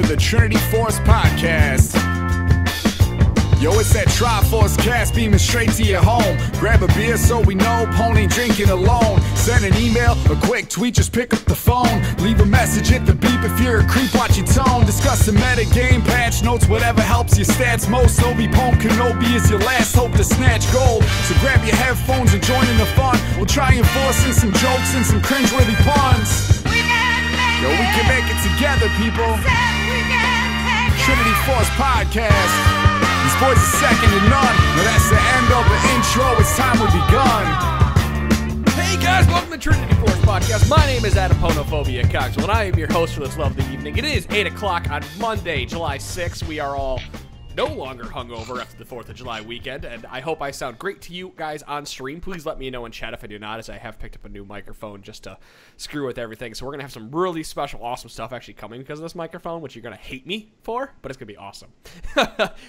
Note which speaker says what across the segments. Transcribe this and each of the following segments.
Speaker 1: to the Trinity Force Podcast. Yo, it's that Triforce cast beaming straight to your home. Grab a beer so we know Pwn ain't drinking alone. Send an email, a quick tweet, just pick up the phone. Leave a message, hit the beep if you're a creep, watch your tone. Discuss the meta game, patch notes, whatever helps your stats most. Obi Pwnophobia is your last hope to snatch gold. So grab your headphones and join in the fun. We'll try and force in some jokes and some cringeworthy puns. Yo, we can make it together, people. Trinity Force Podcast. These boys are second to none. Now that's the end of the intro. It's time we begun.
Speaker 2: Hey guys, welcome to Trinity Force Podcast. My name is Pwnophobia, Coxwell, and I am your host for this lovely evening. It is 8 o'clock on Monday, July 6th. We are all no longer hungover after the 4th of July weekend, and I hope I sound great to you guys on stream. Please let me know in chat if I do not, as I have picked up a new microphone just to screw with everything. So we're going to have some really special, awesome stuff actually coming because of this microphone, which you're going to hate me for, but it's going to be awesome.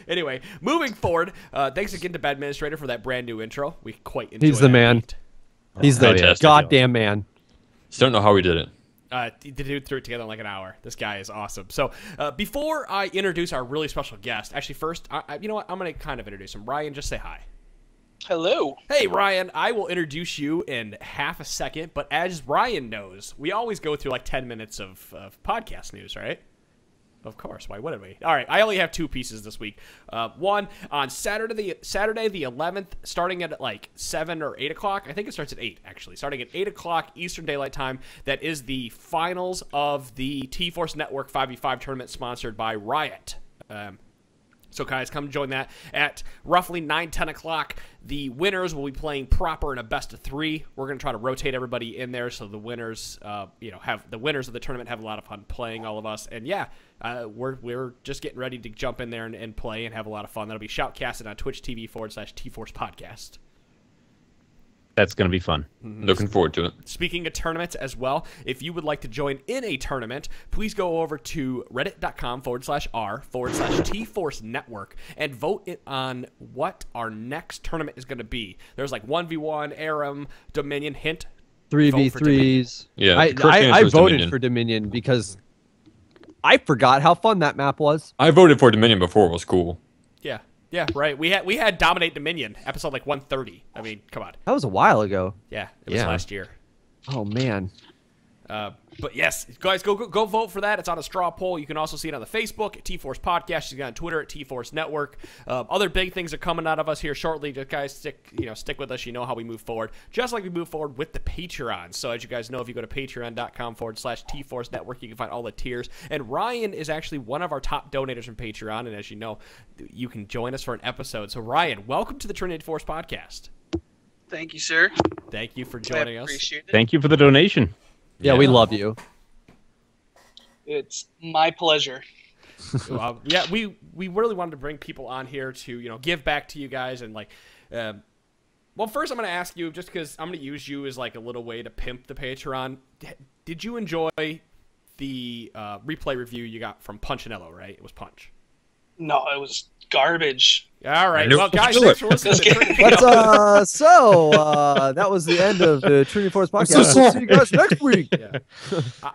Speaker 2: Anyway, moving forward, thanks again to Bad Administrator for that brand new intro. We quite enjoyed it.
Speaker 3: He's the man. He's the goddamn man.
Speaker 4: Just don't know how we did it.
Speaker 2: The dude threw it together in like an hour. This guy is awesome. So before I introduce our really special guest, actually first, you know what? I'm going to kind of introduce him. Ryan, just say hi.
Speaker 5: Hello.
Speaker 2: Hey, Ryan. I will introduce you in half a second, but as Ryan knows, we always go through like 10 minutes of podcast news, right? Of course. Why wouldn't we? All right. I only have two pieces this week. One on Saturday the 11th, starting at like 7 or 8 o'clock. I think it starts at 8, actually. Starting at 8 o'clock Eastern Daylight Time. That is the finals of the T-Force Network 5v5 tournament sponsored by Riot. So guys, come join that at roughly 9, 10 o'clock. The winners will be playing proper in a best of 3. We're going to try to rotate everybody in there so the winners, have the winners of the tournament have a lot of fun playing all of us. And yeah, we're just getting ready to jump in there and play and have a lot of fun. That'll be shoutcasted on Twitch TV/T-Force Podcast.
Speaker 3: That's going to be fun.
Speaker 4: Looking forward to it.
Speaker 2: Speaking of tournaments as well, if you would like to join in a tournament, please go over to reddit.com/r/T-Force Network and vote on what our next tournament is going to be. There's like 1v1, Aram, Dominion, hint.
Speaker 3: 3v3s.
Speaker 4: Yeah,
Speaker 3: I voted for Dominion because I forgot how fun that map was.
Speaker 4: I voted for Dominion before it was cool.
Speaker 2: Yeah, right. We had Dominate Dominion, episode like 130. I mean, come on.
Speaker 3: That was a while ago.
Speaker 2: Yeah, it was last year.
Speaker 3: Oh, man.
Speaker 2: But yes, guys, go vote for that. It's on a straw poll. You can also see it on the Facebook at T-Force Podcast. You can on Twitter at T-Force Network. Other big things are coming out of us here shortly. Just guys, stick with us. You know how we move forward. Just like we move forward with the Patreon. So as you guys know, if you go to patreon.com/T-Force Network, you can find all the tiers. And Ryan is actually one of our top donators from Patreon. And as you know, you can join us for an episode. So Ryan, welcome to the Trinity Force Podcast.
Speaker 5: Thank you, sir.
Speaker 2: Thank you for joining us.
Speaker 5: Appreciate it.
Speaker 3: Thank you for the donation. Yeah, we love you.
Speaker 5: It's my pleasure.
Speaker 2: Yeah, we really wanted to bring people on here to give back to you guys and like, well, first I'm going to ask you just because I'm going to use you as like a little way to pimp the Patreon. Did you enjoy the replay review you got from Punchinello? Right, it was Punch.
Speaker 5: No, it was garbage.
Speaker 2: All right, well, guys, thanks for listening.
Speaker 3: That was the end of the Trinity Force Podcast. See you guys next week.
Speaker 2: Yeah.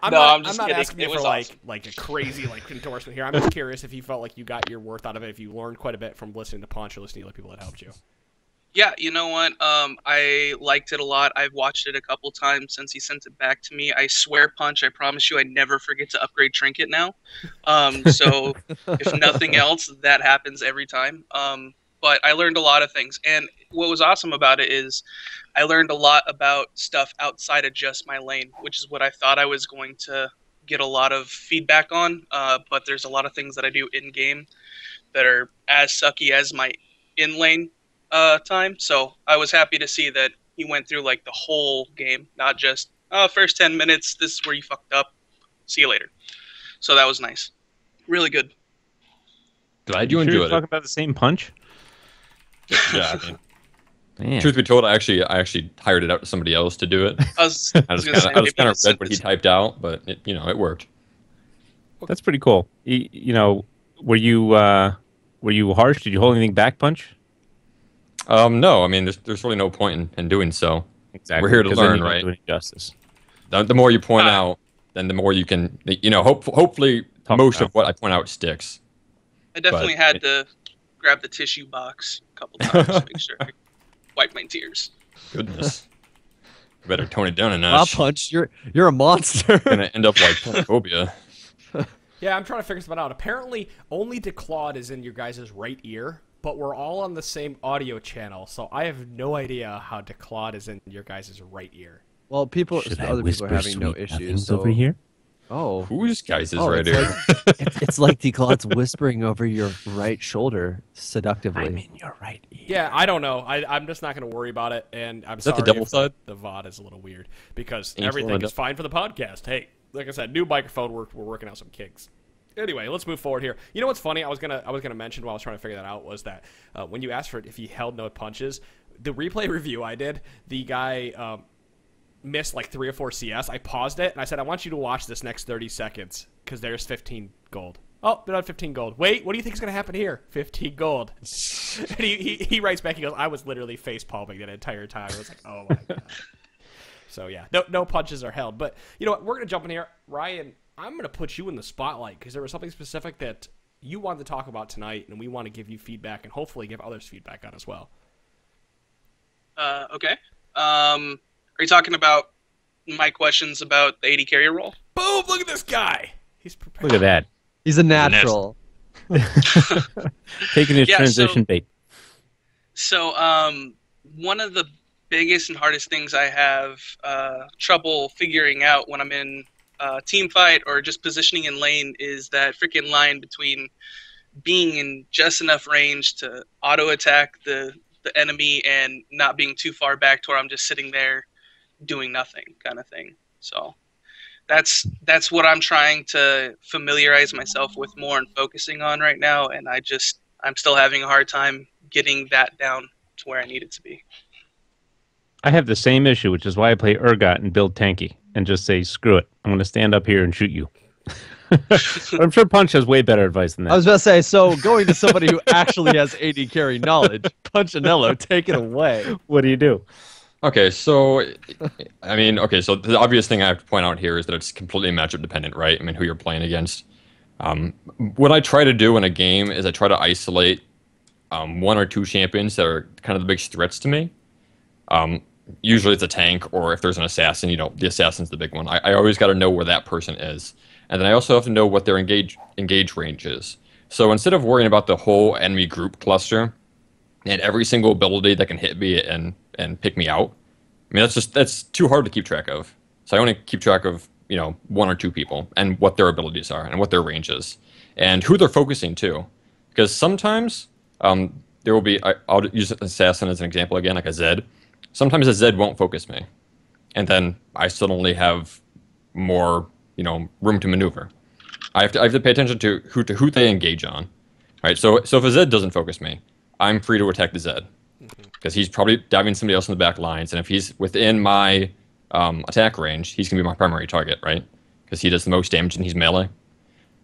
Speaker 2: I'm not asking you for like a crazy endorsement here. I'm just curious if you felt like you got your worth out of it, if you learned quite a bit from listening to Punch or listening to other people that helped you.
Speaker 5: Yeah, you know what? I liked it a lot. I've watched it a couple times since he sent it back to me. I swear, Punch, I promise you I never forget to upgrade Trinket now. So if nothing else, that happens every time. But I learned a lot of things. And what was awesome about it is I learned a lot about stuff outside of just my lane, which is what I thought I was going to get a lot of feedback on. But there's a lot of things that I do in-game that are as sucky as my in-lane time. So I was happy to see that he went through like the whole game, not just first 10 minutes, this is where you fucked up, see you later. So that was nice. Really good.
Speaker 4: Glad you enjoyed it.
Speaker 3: Talking about the same Punch?
Speaker 4: Yeah, I mean, truth be told, I actually hired it out to somebody else to do it. I was kind of read what he typed out, but it worked.
Speaker 3: That's pretty cool. Were you harsh? Did you hold anything back, Punch?
Speaker 4: No, I mean, there's really no point in doing so.
Speaker 3: Exactly.
Speaker 4: We're here to learn, right?
Speaker 3: Doing justice.
Speaker 4: The more you point out, then the more you can, hopefully most of what I point out sticks.
Speaker 5: I definitely had to grab the tissue box a couple times to make sure I wipe my tears.
Speaker 4: Goodness. You better tone it down a notch.
Speaker 6: Punch, you're a monster.
Speaker 4: Gonna end up like Pwnophobia.
Speaker 2: Yeah, I'm trying to figure something out. Apparently, only Declawed is in your guys' right ear, but we're all on the same audio channel, so I have no idea how Declawed is in your guys' right ear.
Speaker 6: Well, other people are having no issues. So...
Speaker 3: over here?
Speaker 6: Oh.
Speaker 4: Whose guys' right ear?
Speaker 6: It's like Declawed's whispering over your right shoulder seductively.
Speaker 3: I'm in your right ear.
Speaker 2: Yeah, I don't know. I'm just not going to worry about it, and I'm sorry
Speaker 4: that the devil
Speaker 2: if
Speaker 4: side?
Speaker 2: The VOD is a little weird, because
Speaker 4: Angel
Speaker 2: everything
Speaker 4: and
Speaker 2: is fine for the podcast. Hey, like I said, new microphone, we're working out some kinks. Anyway, let's move forward here. You know what's funny? I was gonna mention while I was trying to figure that out was that when you asked for it, if he held no punches, the replay review I did, the guy missed like 3 or 4 CS. I paused it and I said, I want you to watch this next 30 seconds because there's 15 gold. Oh, they're on 15 gold. Wait, what do you think is gonna happen here? 15 gold. And he writes back. He goes, I was literally face palming that entire time. I was like, oh my god. So yeah, no punches are held. But you know what? We're gonna jump in here, Ryan. I'm going to put you in the spotlight because there was something specific that you wanted to talk about tonight, and we want to give you feedback and hopefully give others feedback on as well.
Speaker 5: Okay. Are you talking about my questions about the 80 carrier role?
Speaker 2: Boom! Look at this guy. He's prepared.
Speaker 3: Look at that.
Speaker 6: He's a natural.
Speaker 3: Taking his transition bait.
Speaker 5: So, one of the biggest and hardest things I have trouble figuring out when I'm in team fight or just positioning in lane is that freaking line between being in just enough range to auto attack the enemy and not being too far back to where I'm just sitting there doing nothing kind of thing. So that's what I'm trying to familiarize myself with more and focusing on right now, and I'm still having a hard time getting that down to where I need it to be.
Speaker 3: I have the same issue, which is why I play Urgot and build tanky and just say, screw it. I'm going to stand up here and shoot you. I'm sure Punch has way better advice than that.
Speaker 6: I was about to say, so going to somebody who actually has AD carry knowledge, Punchinello, take it away.
Speaker 3: What do you do?
Speaker 4: Okay, so, I mean, so the obvious thing I have to point out here is that it's completely matchup dependent, right? I mean, who you're playing against. What I try to do in a game is I try to isolate 1 or 2 champions that are kind of the biggest threats to me. Usually it's a tank, or if there's an assassin, you know, the assassin's the big one. I always got to know where that person is. And then I also have to know what their engage range is. So instead of worrying about the whole enemy group cluster and every single ability that can hit me and pick me out, I mean, that's too hard to keep track of. So I only keep track of, you know, 1 or 2 people and what their abilities are and what their range is and who they're focusing to. Because sometimes there will be, I'll use an assassin as an example again, like a Zed. Sometimes a Zed won't focus me, and then I suddenly have more, you know, room to maneuver. I have to pay attention to who they engage on, right? So if a Zed doesn't focus me, I'm free to attack the Zed because he's probably diving somebody else in the back lines, and if he's within my attack range, he's gonna be my primary target, right? Because he does the most damage and he's melee.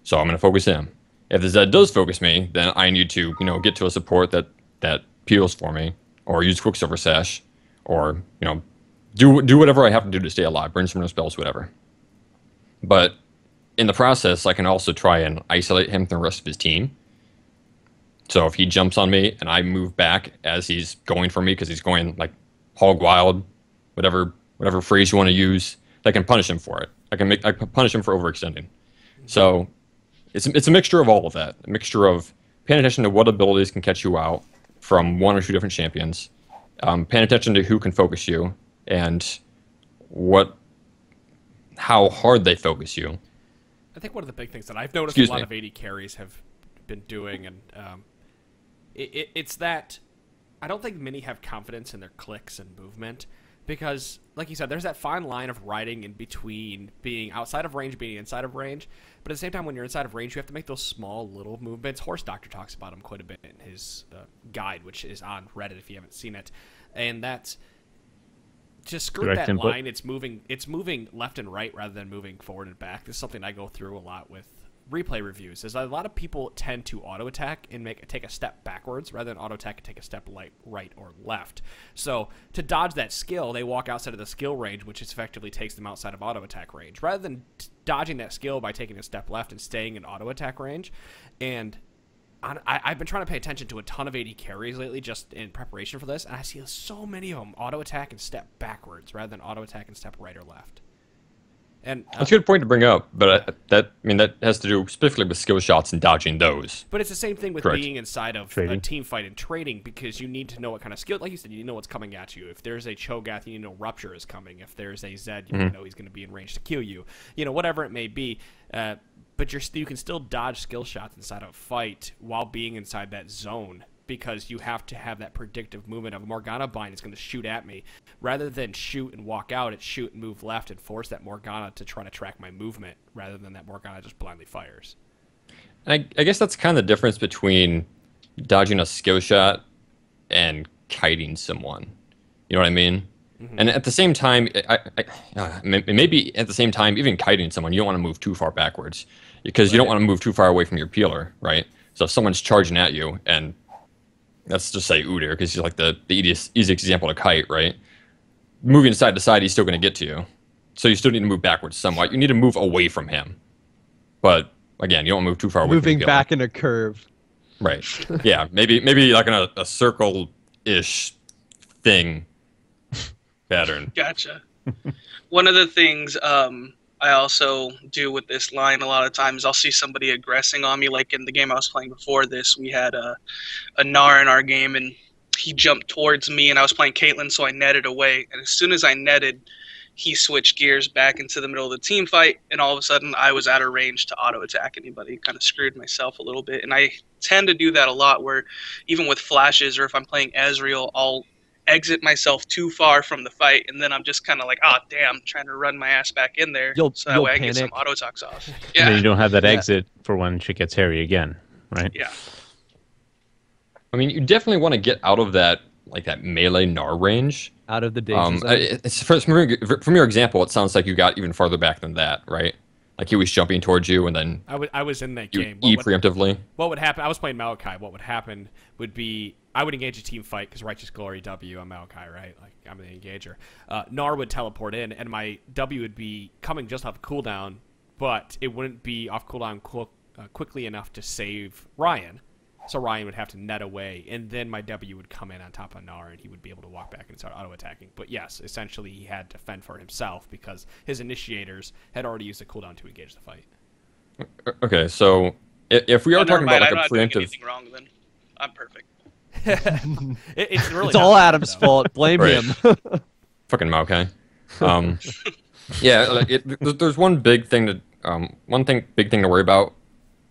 Speaker 4: So I'm gonna focus him. If the Zed does focus me, then I need to, you know, get to a support that peels for me, or use Quicksilver Sash. Or, you know, do whatever I have to do to stay alive, burn some of those spells, whatever. But in the process, I can also try and isolate him from the rest of his team. So if he jumps on me and I move back as he's going for me because he's going like hog wild, whatever phrase you want to use, I can punish him for it. I can punish him for overextending. So it's a mixture of all of that. A mixture of paying attention to what abilities can catch you out from 1 or 2 different champions. Paying attention to who can focus you and how hard they focus you.
Speaker 2: I think one of the big things that I've noticed a lot of 80 carries have been doing, and it's that I don't think many have confidence in their clicks and movement because, like you said, there's that fine line of riding in between being outside of range, being inside of range. But at the same time, when you're inside of range, you have to make those small little movements. Horse Doctor talks about them quite a bit in his guide, which is on Reddit if you haven't seen it. And that's just screw that input. Line. It's moving left and right rather than moving forward and back. This is something I go through a lot with replay reviews is that a lot of people tend to auto attack and take a step backwards rather than auto attack and take a step right or left. So to dodge that skill, they walk outside of the skill range, which effectively takes them outside of auto attack range, rather than dodging that skill by taking a step left and staying in auto attack range. And I've been trying to pay attention to a ton of AD carries lately just in preparation for this, and I see so many of them auto attack and step backwards rather than auto attack and step right or left. And
Speaker 4: that's a good point to bring up, but that has to do specifically with skill shots and dodging those.
Speaker 2: But it's the same thing with
Speaker 4: Correct.
Speaker 2: being inside of a team fight and trading, because you need to know what kind of skill. Like you said, you need to know what's coming at you. If there's a Cho'Gath, you need to know Rupture is coming. If there's a Zed, you need to know he's going to be in range to kill you. Whatever it may be. But you can still dodge skill shots inside of a fight while being inside that zone, because you have to have that predictive movement of Morgana bind is going to shoot at me. Rather than shoot and walk out, it's shoot and move left and force that Morgana to try to track my movement, rather than that Morgana just blindly fires.
Speaker 4: I guess that's kind of the difference between dodging a skill shot and kiting someone. You know what I mean? And at the same time, maybe at the same time, even kiting someone, you don't want to move too far backwards, because you don't want to move too far away from your peeler, right? So if someone's charging at you, and let's just say Udyr, because he's like the easy example to kite, right? Moving side to side, he's still going to get to you. So you still need to move backwards somewhat. You need to move away from him. But again, you don't move too far away from
Speaker 6: moving back in a curve.
Speaker 4: Right. Yeah, maybe like in a circle-ish thing pattern.
Speaker 5: Gotcha. One of the things I also do with this line a lot of times, I'll see somebody aggressing on me. Like in the game I was playing before this, we had a Gnar in our game, and he jumped towards me, and I was playing Caitlyn, so I netted away. And as soon as I netted, he switched gears back into the middle of the team fight, and all of a sudden I was out of range to auto attack anybody. Kind of screwed myself a little bit, and I tend to do that a lot, where even with flashes, or if I'm playing Ezreal, I'll exit myself too far from the fight, and then I'm just kind of like, damn, trying to run my ass back in there, so that way I get some auto attacks off. Yeah.
Speaker 3: And then you don't have that exit for when shit gets hairy again, right?
Speaker 5: Yeah.
Speaker 4: I mean, you definitely want to get out of that, like that melee Gnar range.
Speaker 6: Out of the danger zone.
Speaker 4: From your example, it sounds like you got even farther back than that, right? Like he was jumping towards you, and then
Speaker 2: I was in that
Speaker 4: you
Speaker 2: game.
Speaker 4: preemptively.
Speaker 2: What would happen? I was playing Maokai. What would happen would be I would engage a team fight because Righteous Glory W. I'm Maokai, right? Like I'm the engager. Gnar would teleport in, and my W would be coming just off cooldown, but it wouldn't be off cooldown quickly enough to save Ryan. So Ryan would have to net away, and then my W would come in on top of Gnar, and he would be able to walk back and start auto-attacking. But yes, essentially he had to fend for himself because his initiators had already used a cooldown to engage the fight.
Speaker 4: Okay, so if we are talking about like
Speaker 5: I'm
Speaker 4: a
Speaker 5: not doing
Speaker 4: preemptive...
Speaker 5: anything wrong, then I'm perfect.
Speaker 2: It's
Speaker 6: all Adam's fault. Blame him.
Speaker 4: Fucking Maokai. Yeah, there's one big thing to worry about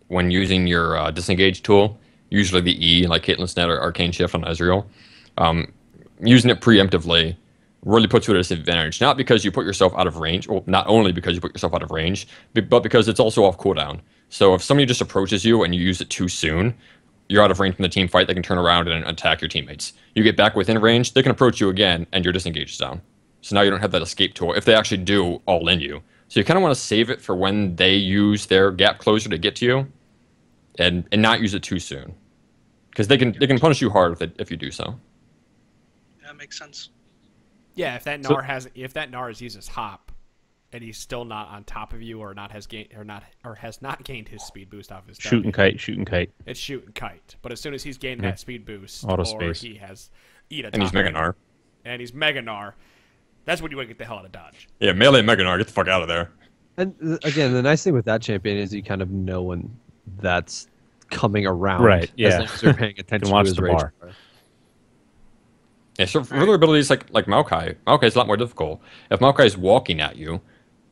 Speaker 4: when using your disengage tool. Usually the E, like Caitlyn's Net or Arcane Shift on Ezreal. Using it preemptively really puts you at a disadvantage. Not because you put yourself out of range, well, not only because you put yourself out of range, but because it's also off cooldown. So if somebody just approaches you and you use it too soon, you're out of range from the team fight, they can turn around and attack your teammates. You get back within range, they can approach you again, and your disengage is down. So now you don't have that escape tool, if they actually do all in you. So you kind of want to save it for when they use their gap closer to get to you, and not use it too soon. Because they can punish you hard if you do so.
Speaker 5: Yeah, that makes sense.
Speaker 2: Yeah, if that Gnar has used his hop, and he's still not on top of you, or has not gained his speed boost off his
Speaker 3: shoot and kite.
Speaker 2: It's shoot and kite. But as soon as he's gained that speed boost,
Speaker 3: Auto
Speaker 2: or
Speaker 3: space.
Speaker 2: he has eat a
Speaker 4: And he's Mega Gnar.
Speaker 2: and he's Mega Gnar, that's when you want to get the hell out of dodge.
Speaker 4: Yeah, melee Mega Gnar, get the fuck out of there.
Speaker 6: And again, the nice thing with that champion is you kind of know when that's coming around.
Speaker 3: Right, yeah.
Speaker 6: As long as you're paying attention
Speaker 3: watch
Speaker 6: to his
Speaker 3: the
Speaker 6: rage.
Speaker 3: bar.
Speaker 4: Yeah, so for other abilities like Maokai is a lot more difficult. If Maokai is walking at you,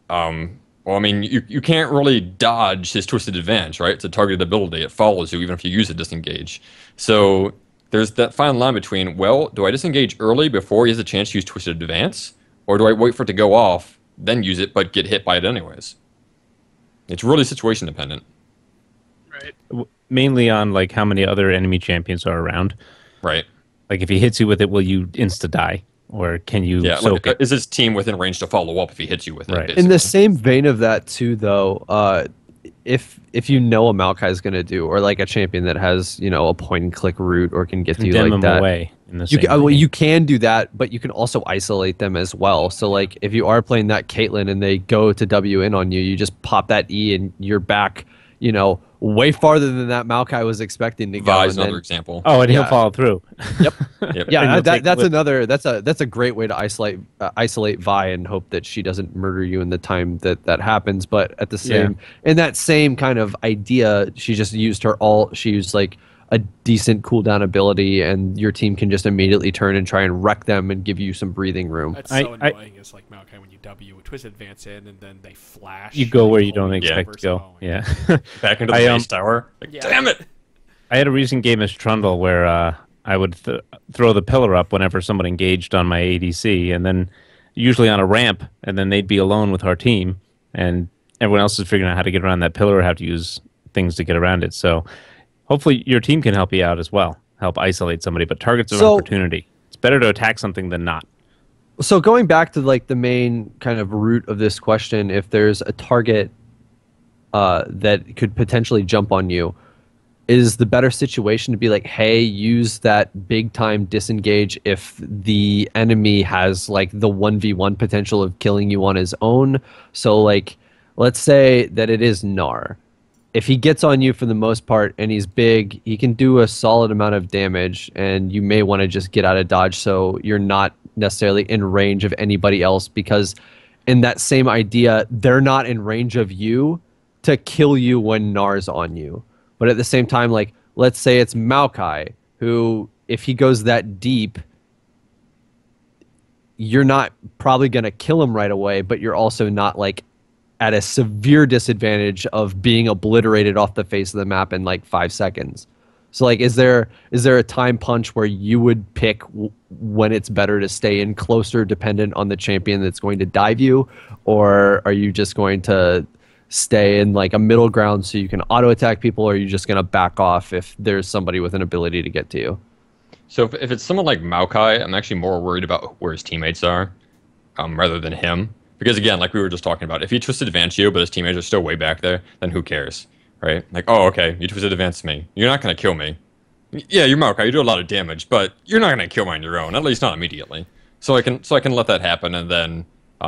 Speaker 4: well, I mean, you can't really dodge his Twisted Advance, right? It's a targeted ability. It follows you even if you use a disengage. So there's that fine line between, well, do I disengage early before he has a chance to use Twisted Advance? Or do I wait for it to go off, then use it, but get hit by it anyways? It's really situation dependent.
Speaker 5: Right.
Speaker 3: Mainly on like how many other enemy champions are around.
Speaker 4: Right.
Speaker 3: Like if he hits you with it, will you insta die, or can you soak it?
Speaker 4: Is his team within range to follow up if he hits you with it?
Speaker 3: Right.
Speaker 6: In the same vein of that too, though, if you know a Maokai is going to do, or like a champion that has, you know, a point and click route or can get you
Speaker 3: Condemn
Speaker 6: like
Speaker 3: them
Speaker 6: that.
Speaker 3: away in the
Speaker 6: You
Speaker 3: same
Speaker 6: can, well,
Speaker 3: lane.
Speaker 6: you can do that, but you can also isolate them as well. So like if you are playing that Caitlyn and they go to W in on you, you just pop that E and you're back, you know, way farther than that Maokai was expecting to go.
Speaker 4: Vi is
Speaker 6: and
Speaker 4: another
Speaker 6: then-
Speaker 4: example.
Speaker 3: Oh, and he'll
Speaker 6: Yeah.
Speaker 3: follow through.
Speaker 6: Yep.
Speaker 4: Yep.
Speaker 6: Yeah,
Speaker 3: And you'll
Speaker 6: that,
Speaker 3: take
Speaker 6: that's
Speaker 3: with-
Speaker 6: another. That's a great way to isolate Vi and hope that she doesn't murder you in the time that happens. But at the same, in that same kind of idea, she just used she used like a decent cooldown ability, and your team can just immediately turn and try and wreck them and give you some breathing room.
Speaker 2: That's
Speaker 3: I-
Speaker 2: so annoying. It's like Maokai when you W, twist advance in, and then they flash.
Speaker 3: You go where you
Speaker 2: pull
Speaker 3: don't
Speaker 2: you
Speaker 3: expect
Speaker 2: over,
Speaker 3: to go.
Speaker 2: so-
Speaker 3: Yeah.
Speaker 4: Back into the
Speaker 3: I,
Speaker 4: base tower. Like,
Speaker 2: Yeah.
Speaker 4: damn it!
Speaker 3: I had a recent game as Trundle where I would throw the pillar up whenever someone engaged on my ADC, and then usually on a ramp, and then they'd be alone with our team, and everyone else is figuring out how to get around that pillar or have to use things to get around it. So hopefully your team can help you out as well, help isolate somebody, but targets an opportunity. It's better to attack something than not.
Speaker 6: So going back to like the main kind of root of this question, if there's a target that could potentially jump on you, is the better situation to be like, hey, use that big time disengage if the enemy has like the 1v1 potential of killing you on his own? So like, let's say that it is Gnar. If he gets on you for the most part and he's big, he can do a solid amount of damage, and you may want to just get out of dodge so you're not necessarily in range of anybody else, because in that same idea, they're not in range of you to kill you when Gnar's on you. But at the same time, like, let's say it's Maokai, who, if he goes that deep, you're not probably going to kill him right away, but you're also not, like, at a severe disadvantage of being obliterated off the face of the map in, like, 5 seconds. So, like, is there a time punch where you would pick when it's better to stay in closer, dependent on the champion that's going to dive you? Or are you just going to stay in like a middle ground so you can auto attack people, or are you just going to back off if there's somebody with an ability to get to you?
Speaker 4: So if it's someone like Maokai, I'm actually more worried about where his teammates are, rather than him. Because again, like we were just talking about, if he twisted advance you, but his teammates are still way back there, then who cares, right? Like, oh, okay, you twisted advance me. You're not going to kill me. Yeah, you're Maokai. You do a lot of damage, but you're not going to kill me on your own, at least not immediately. So I can let that happen and then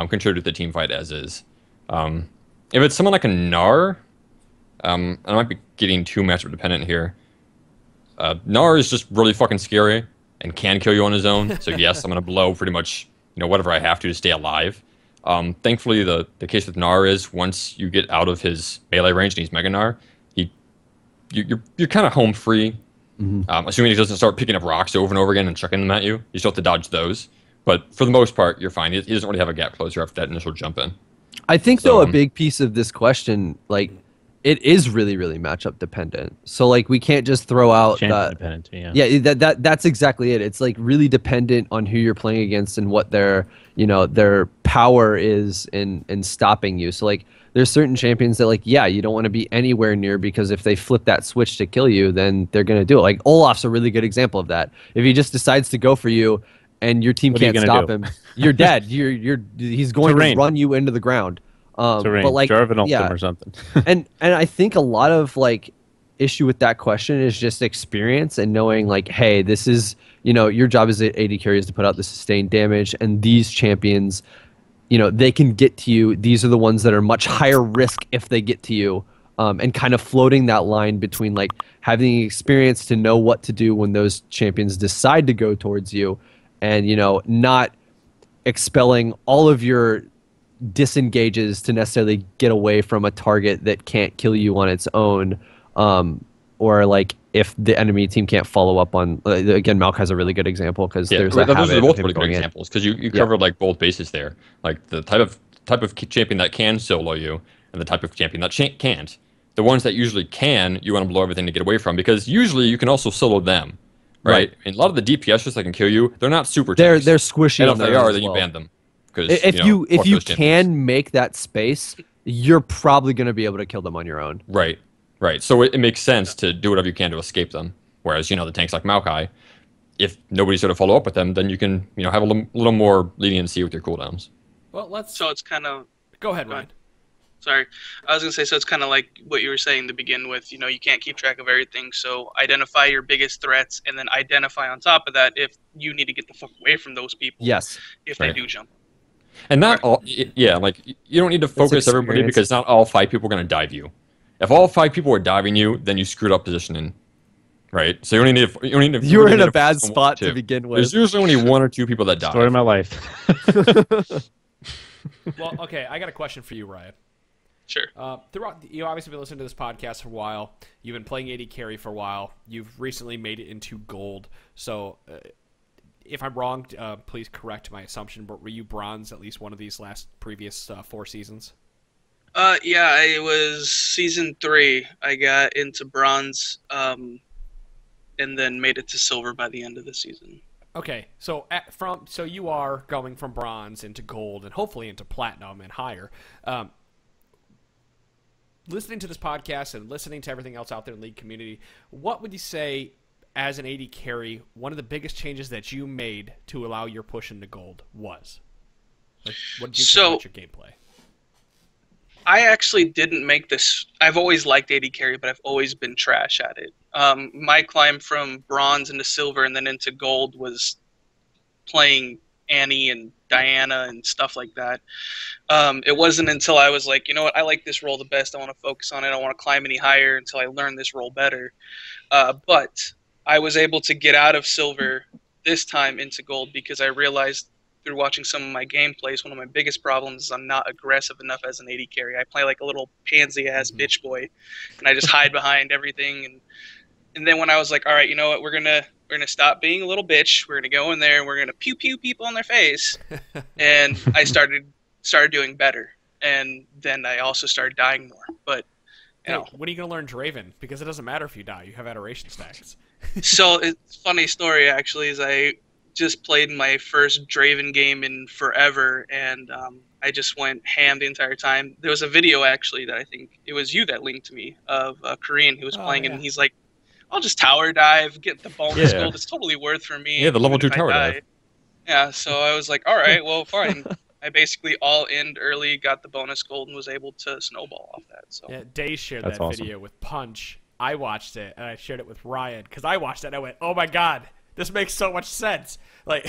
Speaker 4: contribute to the team fight as is. If it's someone like a Gnar, I might be getting too matchup dependent here. Gnar is just really fucking scary and can kill you on his own. So yes, I'm gonna blow pretty much whatever I have to stay alive. Thankfully, the case with Gnar is once you get out of his melee range and he's Mega Gnar, you're kind of home free. Assuming he doesn't start picking up rocks over and over again and chucking them at you. You still have to dodge those. But for the most part, you're fine. He doesn't really have a gap closer after that initial jump in.
Speaker 6: I think, though, a big piece of this question, like, it is really, really matchup dependent. So, like, we can't just throw out
Speaker 3: Champion dependent, yeah.
Speaker 6: Yeah, that's exactly it. It's like really dependent on who you're playing against and what their power is in stopping you. So, like, there's certain champions that, like, yeah, you don't want to be anywhere near, because if they flip that switch to kill you, then they're gonna do it. Like, Olaf's a really good example of that. If he just decides to go for you and your team
Speaker 3: What are you
Speaker 6: can't
Speaker 3: gonna
Speaker 6: stop
Speaker 3: do?
Speaker 6: him, you're dead. He's going
Speaker 3: Terrain.
Speaker 6: to run you into the ground.
Speaker 3: Terrain,
Speaker 6: But like,
Speaker 3: Jarvan ult
Speaker 6: yeah,
Speaker 3: him or something.
Speaker 6: and I think a lot of like issue with that question is just experience and knowing like, hey, this is, your job as an AD carrier is to put out the sustained damage, and these champions, they can get to you. These are the ones that are much higher risk if they get to you, and kind of floating that line between like having experience to know what to do when those champions decide to go towards you, and not expelling all of your disengages to necessarily get away from a target that can't kill you on its own, or like if the enemy team can't follow up on, again, Maokai's a really good example because there's a
Speaker 4: those
Speaker 6: habit
Speaker 4: are both
Speaker 6: of him
Speaker 4: really good
Speaker 6: going in.
Speaker 4: examples because you covered like both bases there, like the type of champion that can solo you and the type of champion that can't. The ones that usually can, you want to blow everything to get away from, because usually you can also solo them, right? And a lot of the DPSers that can kill you, they're not super tanks.
Speaker 6: They're squishy.
Speaker 4: And
Speaker 6: on
Speaker 4: if they
Speaker 6: their own
Speaker 4: are,
Speaker 6: as
Speaker 4: then you
Speaker 6: well.
Speaker 4: ban them.
Speaker 6: If you
Speaker 4: fuck those champions.
Speaker 6: can make that space, you're probably going to be able to kill them on your own.
Speaker 4: Right. So it makes sense to do whatever you can to escape them. Whereas, the tanks like Maokai, if nobody's going to follow up with them, then you can, have a little more leniency with your cooldowns.
Speaker 2: Well, let's.
Speaker 5: So it's kind of.
Speaker 2: Go ahead, Ryan.
Speaker 5: Sorry, I was gonna say, so it's kind of like what you were saying to begin with. You can't keep track of everything, so identify your biggest threats, and then identify on top of that if you need to get the fuck away from those people.
Speaker 6: Yes.
Speaker 5: If they
Speaker 4: Right.
Speaker 5: do jump.
Speaker 4: And not all, yeah, like you don't need to focus everybody
Speaker 6: experience.
Speaker 4: because not all 5 people are going to dive you. If all 5 people are diving you, then you screwed up positioning, right? So you only need to.
Speaker 6: You were
Speaker 4: really
Speaker 6: in
Speaker 4: need
Speaker 6: a bad
Speaker 4: focus on
Speaker 6: spot
Speaker 4: 1 or
Speaker 6: to
Speaker 4: 2.
Speaker 6: begin with.
Speaker 4: There's usually only 1 or 2 people that dive.
Speaker 3: Story of my life.
Speaker 2: Well, okay, I got a question for you, Ryan.
Speaker 5: Sure.
Speaker 2: Throughout, you obviously been listening to this podcast for a while. You've been playing AD carry for a while. You've recently made it into gold. So, if I'm wrong, please correct my assumption. But were you bronze at least one of these previous 4 seasons?
Speaker 5: Yeah, it was season 3. I got into bronze, and then made it to silver by the end of the season.
Speaker 2: Okay, so so you are going from bronze into gold and hopefully into platinum and higher. Listening to this podcast and listening to everything else out there in the League community, what would you say as an AD carry, one of the biggest changes that you made to allow your push into gold was? Like, what did you think about your gameplay?
Speaker 5: I actually didn't make this. I've always liked AD carry, but I've always been trash at it. My climb from bronze into silver and then into gold was playing Annie and Diana and stuff like that. It wasn't until I was like, you know what, I like this role the best. I want to focus on it. I want to climb any higher until I learn this role better. But I was able to get out of silver this time into gold because I realized through watching some of my gameplays, one of my biggest problems is I'm not aggressive enough as an AD carry. I play like a little pansy-ass bitch boy, and I just hide behind everything. And then when I was like, all right, you know what, we're gonna stop being a little bitch. We're gonna go in there and we're gonna pew pew people in their face. And I started doing better. And then I also started dying more. But you know,
Speaker 2: when are you gonna learn Draven? Because it doesn't matter if you die; you have adoration stacks.
Speaker 5: So it's a funny story actually. Is I just played my first Draven game in forever, and I just went ham the entire time. There was a video actually that I think it was you that linked to me of a Korean who was playing it, and he's like, I'll just tower dive, get the bonus gold. It's totally worth for me.
Speaker 4: Yeah, the level 2 tower dive.
Speaker 5: Yeah, so I was like, all right, well, fine. I basically all-in early, got the bonus gold, and was able to snowball off that. So
Speaker 2: yeah, Day shared
Speaker 3: That's
Speaker 2: that
Speaker 3: awesome.
Speaker 2: video with Punch. I watched it, and I shared it with Ryan because I watched it. And I went, "Oh my god, this makes so much sense!" Like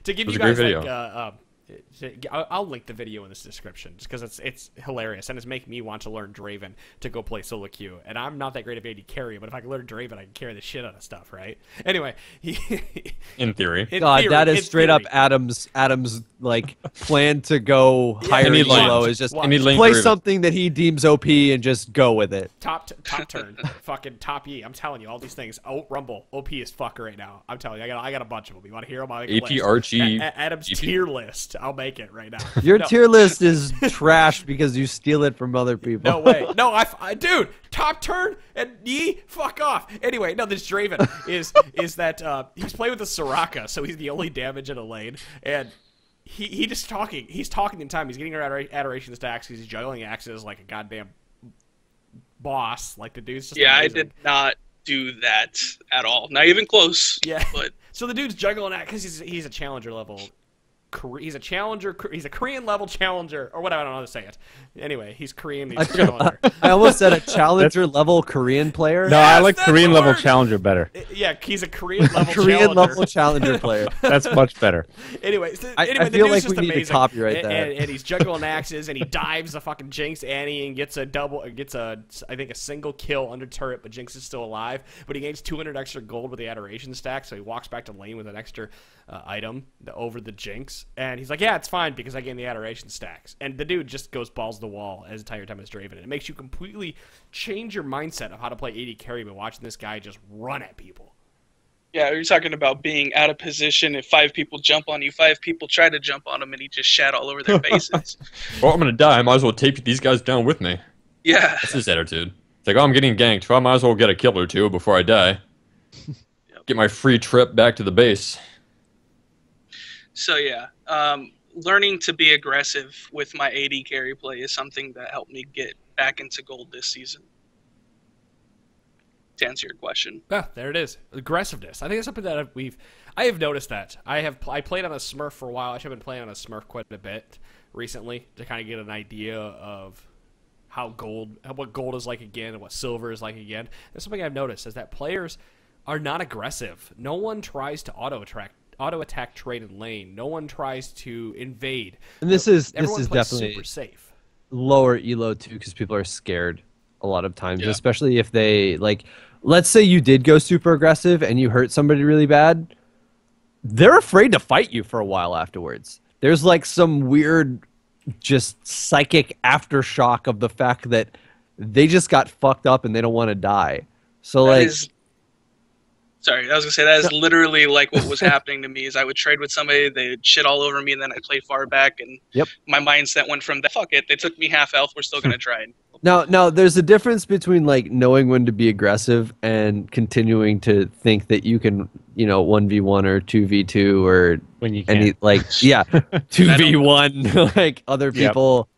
Speaker 2: to give you guys like, I'll link the video in this description just because it's hilarious and it's making me want to learn Draven to go play solo queue. And I'm not that great of AD carry, but if I can learn Draven, I can carry the shit out of stuff, right? Anyway,
Speaker 4: In theory.
Speaker 6: God, that is straight up Adam's like plan to go higher
Speaker 4: Any
Speaker 6: and
Speaker 4: lane.
Speaker 6: low is just
Speaker 4: Any lane
Speaker 6: play
Speaker 4: Draven.
Speaker 6: something that he deems OP and just go with it.
Speaker 2: top turn, fucking top E. I'm telling you, all these things. Oh, Rumble, OP as fuck right now. I'm telling you, I got a bunch of them. You want to hear them? I'll make a
Speaker 4: AP,
Speaker 2: list.
Speaker 4: Archie,
Speaker 2: Adam's
Speaker 4: GP.
Speaker 2: tier list. I'll make it right now.
Speaker 6: Your
Speaker 2: No.
Speaker 6: tier list is trash because you steal it from other people.
Speaker 2: No way. No, dude, top turn and Yi, fuck off. Anyway, no, this Draven is that he's playing with a Soraka, so he's the only damage in a lane, and he just talking. He's talking in time. He's getting her adoration stacks. He's juggling axes like a goddamn boss. Like the dude's just
Speaker 5: yeah,
Speaker 2: amazing.
Speaker 5: I did not do that at all. Not even close.
Speaker 2: Yeah,
Speaker 5: But
Speaker 2: so the dude's juggling that because he's a challenger level. He's a challenger. He's a Korean level challenger, or whatever. I don't know how to say it. Anyway, he's Korean. He's a challenger.
Speaker 6: I almost said a challenger level Korean player.
Speaker 3: No, I like
Speaker 2: that's
Speaker 3: Korean
Speaker 2: the
Speaker 3: level
Speaker 2: word.
Speaker 3: challenger better.
Speaker 2: Yeah, he's a Korean level
Speaker 6: Korean
Speaker 2: challenger.
Speaker 6: level challenger player.
Speaker 3: That's much better.
Speaker 2: Anyway,
Speaker 6: I
Speaker 2: the
Speaker 6: feel
Speaker 2: dude's
Speaker 6: like
Speaker 2: just
Speaker 6: we need to
Speaker 2: amazing.
Speaker 6: copyright that.
Speaker 2: And he's juggling axes, and he dives the fucking Jinx Annie and gets I think a single kill under turret, but Jinx is still alive. But he gains 200 extra gold with the adoration stack, so he walks back to lane with an extra item over the Jinx, and he's like, yeah, it's fine because I gained the adoration stacks. And the dude just goes balls to the wall as the entire time as Draven. It makes you completely change your mindset of how to play AD carry by watching this guy just run at people.
Speaker 5: yeah, you're talking about being out of position. If 5 people jump on you, 5 people try to jump on him, and he just shat all over their faces.
Speaker 4: Well, I'm going to die. I might as well take these guys down with me.
Speaker 5: Yeah.
Speaker 4: That's his attitude. It's like, oh, I'm getting ganked, so I might as well get a kill or 2 before I die. Get my free trip back to the base.
Speaker 5: So yeah, learning to be aggressive with my AD carry play is something that helped me get back into gold this season. To answer your question.
Speaker 2: Ah, there it is. Aggressiveness. I think it's something that I have noticed that. I played on a Smurf for a while. Actually, I've been playing on a Smurf quite a bit recently to kind of get an idea of what gold is like again and what silver is like again. There's something I've noticed is that players are not aggressive. No one tries to auto attack trade in lane. No one tries to invade.
Speaker 6: And this is
Speaker 2: plays
Speaker 6: definitely
Speaker 2: super safe.
Speaker 6: Lower elo too, because people are scared a lot of times, especially if they like. Let's say you did go super aggressive and you hurt somebody really bad. They're afraid to fight you for a while afterwards. There's like some weird, just psychic aftershock of the fact that they just got fucked up and they don't want to die. So
Speaker 5: Sorry, I was gonna say that is literally like what was happening to me. Is I would trade with somebody, they'd shit all over me, and then I played far back, and my mindset went from fuck it, they took me half health, we're still gonna try.
Speaker 6: Now, there's a difference between like knowing when to be aggressive and continuing to think that you can, 1v1 or 2v2 or
Speaker 3: when you can.
Speaker 6: any 2v1 like other people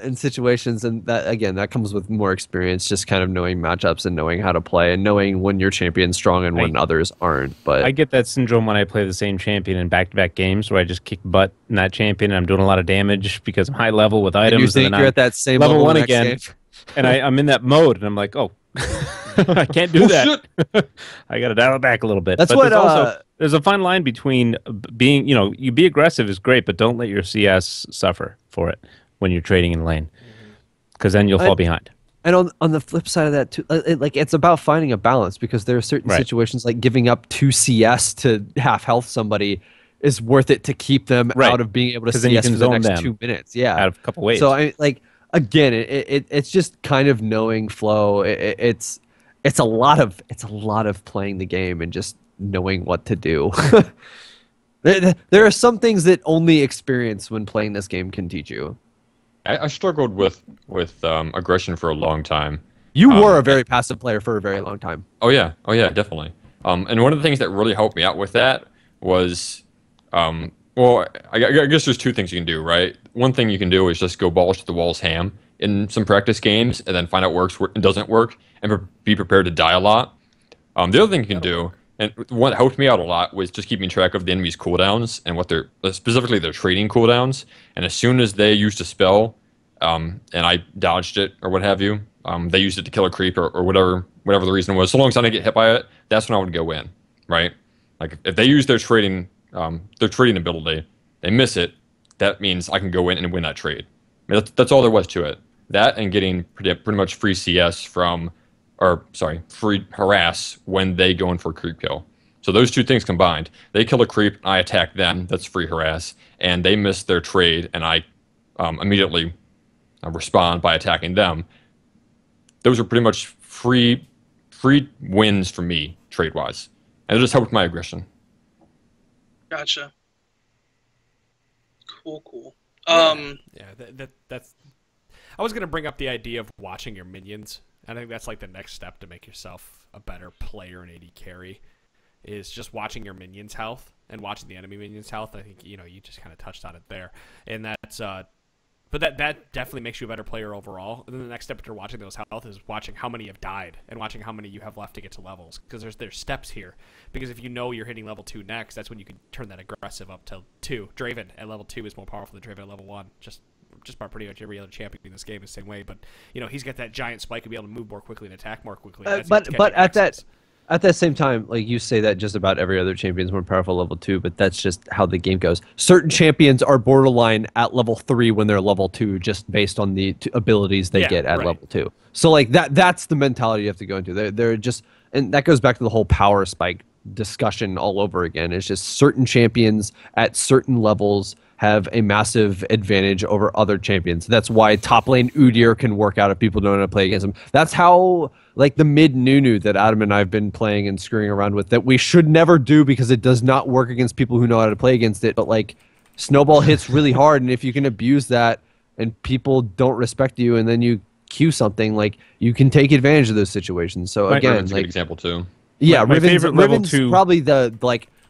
Speaker 6: in situations, and that comes with more experience, just kind of knowing matchups and knowing how to play and knowing when your champion's strong and when others aren't. But
Speaker 3: I get that syndrome when I play the same champion in back-to-back games where I just kick butt in that champion and I'm doing a lot of damage because I'm high level with items.
Speaker 6: You think
Speaker 3: and
Speaker 6: you're at that same
Speaker 3: level 1
Speaker 6: next
Speaker 3: again,
Speaker 6: game.
Speaker 3: and I'm in that mode and I'm like, oh, I can't do that. I got to dial it back a little bit.
Speaker 6: That's
Speaker 3: but there's a fine line between being, you be aggressive is great, but don't let your CS suffer for it when you're trading in lane, because then you'll fall behind.
Speaker 6: And on the flip side of that too, it's about finding a balance, because there are certain situations like giving up 2 CS to half health somebody is worth it to keep them out of being able to CS for the next 2 minutes. Yeah,
Speaker 3: out of a couple waves.
Speaker 6: So again, it's just kind of knowing flow. It's a lot of playing the game and just knowing what to do. There are some things that only experience when playing this game can teach you.
Speaker 4: I struggled with aggression for a long time.
Speaker 6: You were a very passive player for a very long time.
Speaker 4: Oh yeah, definitely. And one of the things that really helped me out with that was, I guess there's 2 things you can do, right? One thing you can do is just go balls to the walls ham in some practice games, and then find out what works and doesn't work, and be prepared to die a lot. The other thing you can do, and one that helped me out a lot, was just keeping track of the enemy's cooldowns and what specifically their trading cooldowns. And as soon as they used a spell, and I dodged it or what have you, they used it to kill a creep or whatever the reason was. So long as I didn't get hit by it, that's when I would go in, right? Like if they use their trading ability, they miss it, that means I can go in and win that trade. I mean, that's all there was to it. That and getting pretty much free CS free harass when they go in for a creep kill. So those 2 things combined, they kill a creep, I attack them, that's free harass, and they miss their trade, and I immediately respond by attacking them. Those are pretty much free wins for me, trade-wise. And it just helped my aggression.
Speaker 5: Gotcha. Cool.
Speaker 2: That's. I was gonna bring up the idea of watching your minions. I think that's like the next step to make yourself a better player in AD carry, is just watching your minions' health and watching the enemy minions' health. I think you just kind of touched on it there, and that's but that definitely makes you a better player overall. And then the next step after watching those health is watching how many have died and watching how many you have left to get to levels, because there's steps here. Because if you know you're hitting level 2 next, that's when you can turn that aggressive up to 2. Draven at level 2 is more powerful than Draven at level 1. Just about pretty much every other champion in this game is the same way, but he's got that giant spike to be able to move more quickly and attack more quickly.
Speaker 6: But at that same time, like you say that just about every other champion is more powerful level 2, but that's just how the game goes. Certain champions are borderline at level 3 when they're level 2, just based on the abilities they get at level 2. So like that's the mentality you have to go into. They're just, and that goes back to the whole power spike discussion all over again. It's just certain champions at certain levels have a massive advantage over other champions. That's why top lane Udyr can work out if people don't know how to play against him. That's how, like, the mid Nunu that Adam and I have been playing and screwing around with, that we should never do because it does not work against people who know how to play against it. But like, snowball hits really hard, and if you can abuse that and people don't respect you, and then you Q something, like, you can take advantage of those situations. So again,
Speaker 4: Riven's a good example too.
Speaker 6: Yeah,
Speaker 3: my favorite level
Speaker 6: Riven's
Speaker 3: 2
Speaker 6: probably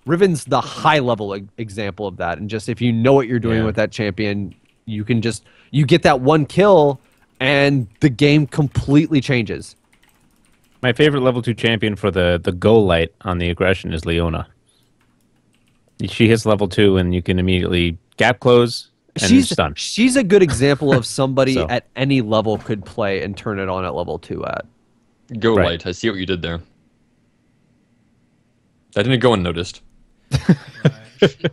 Speaker 6: Riven's the high level example of that. And just if you know what you're doing with that champion, you get that one kill and the game completely changes.
Speaker 3: My favorite level 2 champion for the go light on the aggression is Leona. She hits level 2 and you can immediately gap close and stun.
Speaker 6: She's a good example of somebody
Speaker 3: So.
Speaker 6: at any level could play and turn it on at level 2 at.
Speaker 4: Go
Speaker 3: Right.
Speaker 4: light. I see what you did there. That didn't go unnoticed.
Speaker 2: All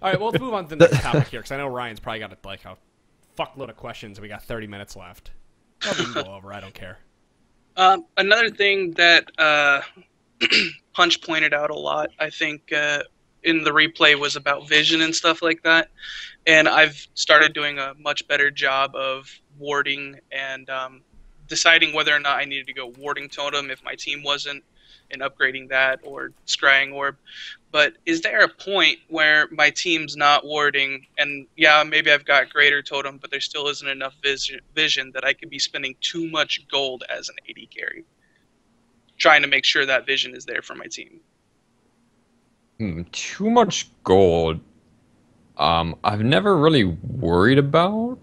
Speaker 2: right, well, let's move on to the next topic here, because I know Ryan's probably got like a fuckload of questions, and we got 30 minutes left. Well, we can go over. I don't care.
Speaker 5: Another thing that Punch pointed out a lot, I think, in the replay was about vision and stuff like that. And I've started doing a much better job of warding and deciding whether or not I needed to go warding totem if my team wasn't, and upgrading that, or scrying orb. But is there a point where my team's not warding, and yeah, maybe I've got greater totem, but there still isn't enough vision that I could be spending too much gold as an AD carry, trying to make sure that vision is there for my team?
Speaker 4: Too much gold. I've never really worried about.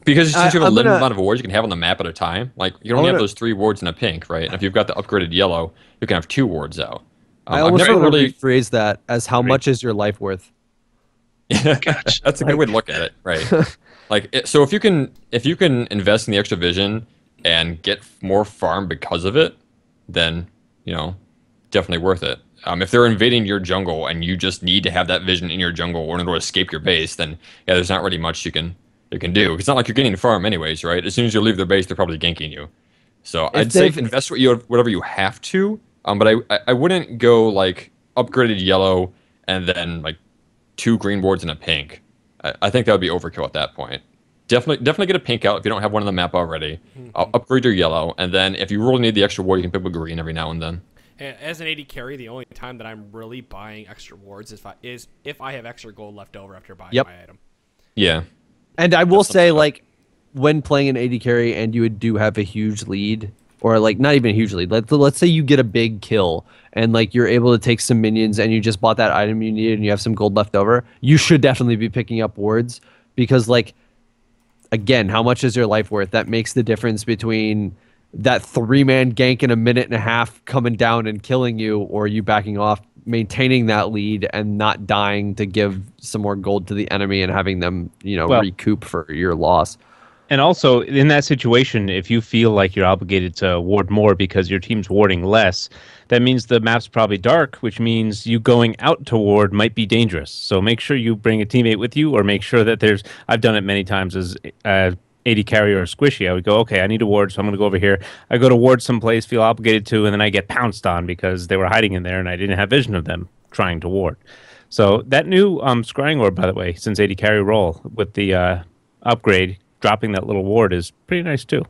Speaker 4: Because since you have a limited amount of wards you can have on the map at a time, like you can only have those 3 wards in a pink, right? And if you've got the upgraded yellow, you can have 2 wards out.
Speaker 6: I almost want to rephrase that as how much is your life worth?
Speaker 5: Gotcha.
Speaker 4: That's a good way to look at it, right? So if you can invest in the extra vision and get more farm because of it, then definitely worth it. If they're invading your jungle and you just need to have that vision in your jungle in order to escape your base, then yeah, there's not really much you can do. It's not like you're getting farm anyways, right? As soon as you leave their base, they're probably ganking you. So I'd say invest whatever you have to. But I wouldn't go like upgraded yellow and then like 2 green boards and a pink. I think that would be overkill at that point. Definitely get a pink out if you don't have one on the map already. Upgrade your yellow, and then if you really need the extra ward, you can pick up a green every now and then.
Speaker 2: As an AD carry, the only time that I'm really buying extra wards is if I have extra gold left over after buying my item.
Speaker 4: Yeah.
Speaker 6: And I will say, like, when playing an AD carry and you do have a huge lead, or like not even a huge lead, let's say you get a big kill and like you're able to take some minions and you just bought that item you needed and you have some gold left over, you should definitely be picking up wards, because like, again, how much is your life worth? That makes the difference between that 3-man gank in a minute and a half coming down and killing you, or you backing off, maintaining that lead and not dying to give some more gold to the enemy and having them, recoup for your loss.
Speaker 3: And also, in that situation, if you feel like you're obligated to ward more because your team's warding less, that means the map's probably dark, which means you going out to ward might be dangerous. So make sure you bring a teammate with you, or make sure that I've done it many times as AD carrier or squishy. I would go, okay, I need a ward, so I'm going to go over here. I go to ward someplace, feel obligated to, and then I get pounced on because they were hiding in there and I didn't have vision of them trying to ward. So that new scrying orb, by the way, since AD carry roll with the upgrade, dropping that little ward is pretty nice too.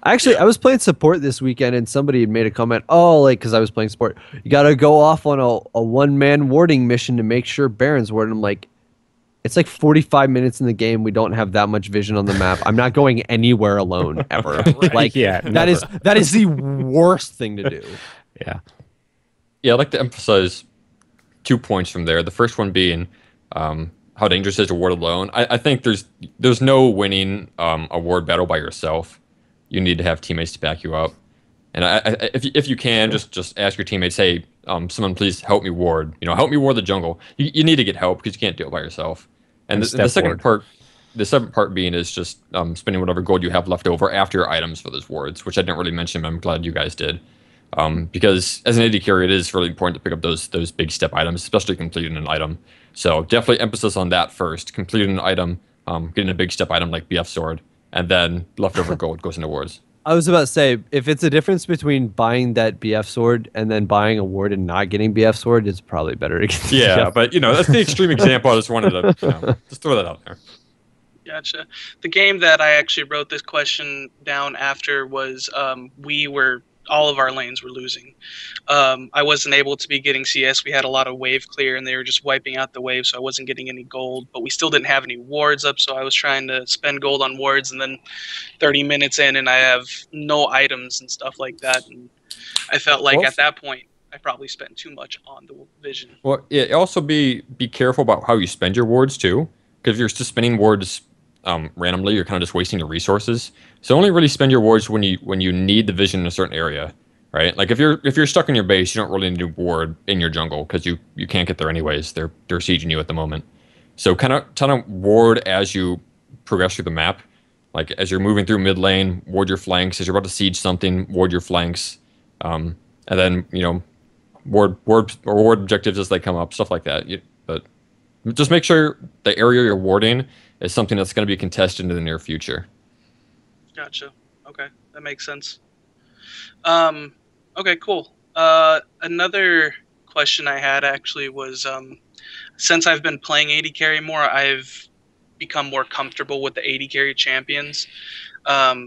Speaker 6: Actually, I was playing support this weekend and somebody had made a comment, because I was playing support, you got to go off on a 1-man warding mission to make sure Baron's ward. And I'm like, it's like 45 minutes in the game. We don't have that much vision on the map. I'm not going anywhere alone ever.
Speaker 2: Right.
Speaker 6: That is the worst thing to do.
Speaker 3: Yeah.
Speaker 4: Yeah, I'd like to emphasize 2 points from there. The first one being how dangerous is a ward alone. I think there's no winning a ward battle by yourself. You need to have teammates to back you up. And if you can, just ask your teammates, hey, someone please help me ward. Help me ward the jungle. You need to get help because you can't do it by yourself. And the second part being is just spending whatever gold you have left over after your items for those wards, which I didn't really mention, but I'm glad you guys did. Because as an AD carry, it is really important to pick up those big step items, especially completing an item. So definitely emphasis on that first. Completing an item, getting a big step item like BF Sword, and then leftover gold goes into wards.
Speaker 6: I was about to say, if it's a difference between buying that BF Sword and then buying a ward and not getting BF Sword, it's probably better to get the BF.
Speaker 4: But that's the extreme example. I just wanted to just throw that out there.
Speaker 5: Gotcha. The game that I actually wrote this question down after was all of our lanes were losing. I wasn't able to be getting CS. We had a lot of wave clear and they were just wiping out the wave, so I wasn't getting any gold, but we still didn't have any wards up, so I was trying to spend gold on wards, and then 30 minutes in and I have no items and stuff like that, and I felt like at that point I probably spent too much on the vision.
Speaker 4: Well, yeah, also be careful about how you spend your wards too, because if you're just spending wards randomly, you're kind of just wasting your resources. So only really spend your wards when you need the vision in a certain area, right? Like if you're stuck in your base, you don't really need a ward in your jungle because you can't get there anyways. They're sieging you at the moment. So kind of ward as you progress through the map. Like as you're moving through mid lane, ward your flanks. As you're about to siege something, ward your flanks. And then, ward objectives as they come up, stuff like that. But just make sure the area you're warding is something that's going to be contested in the near future.
Speaker 5: Gotcha. Okay, that makes sense. Okay, cool. Another question I had actually was, since I've been playing AD carry more, I've become more comfortable with the AD carry champions,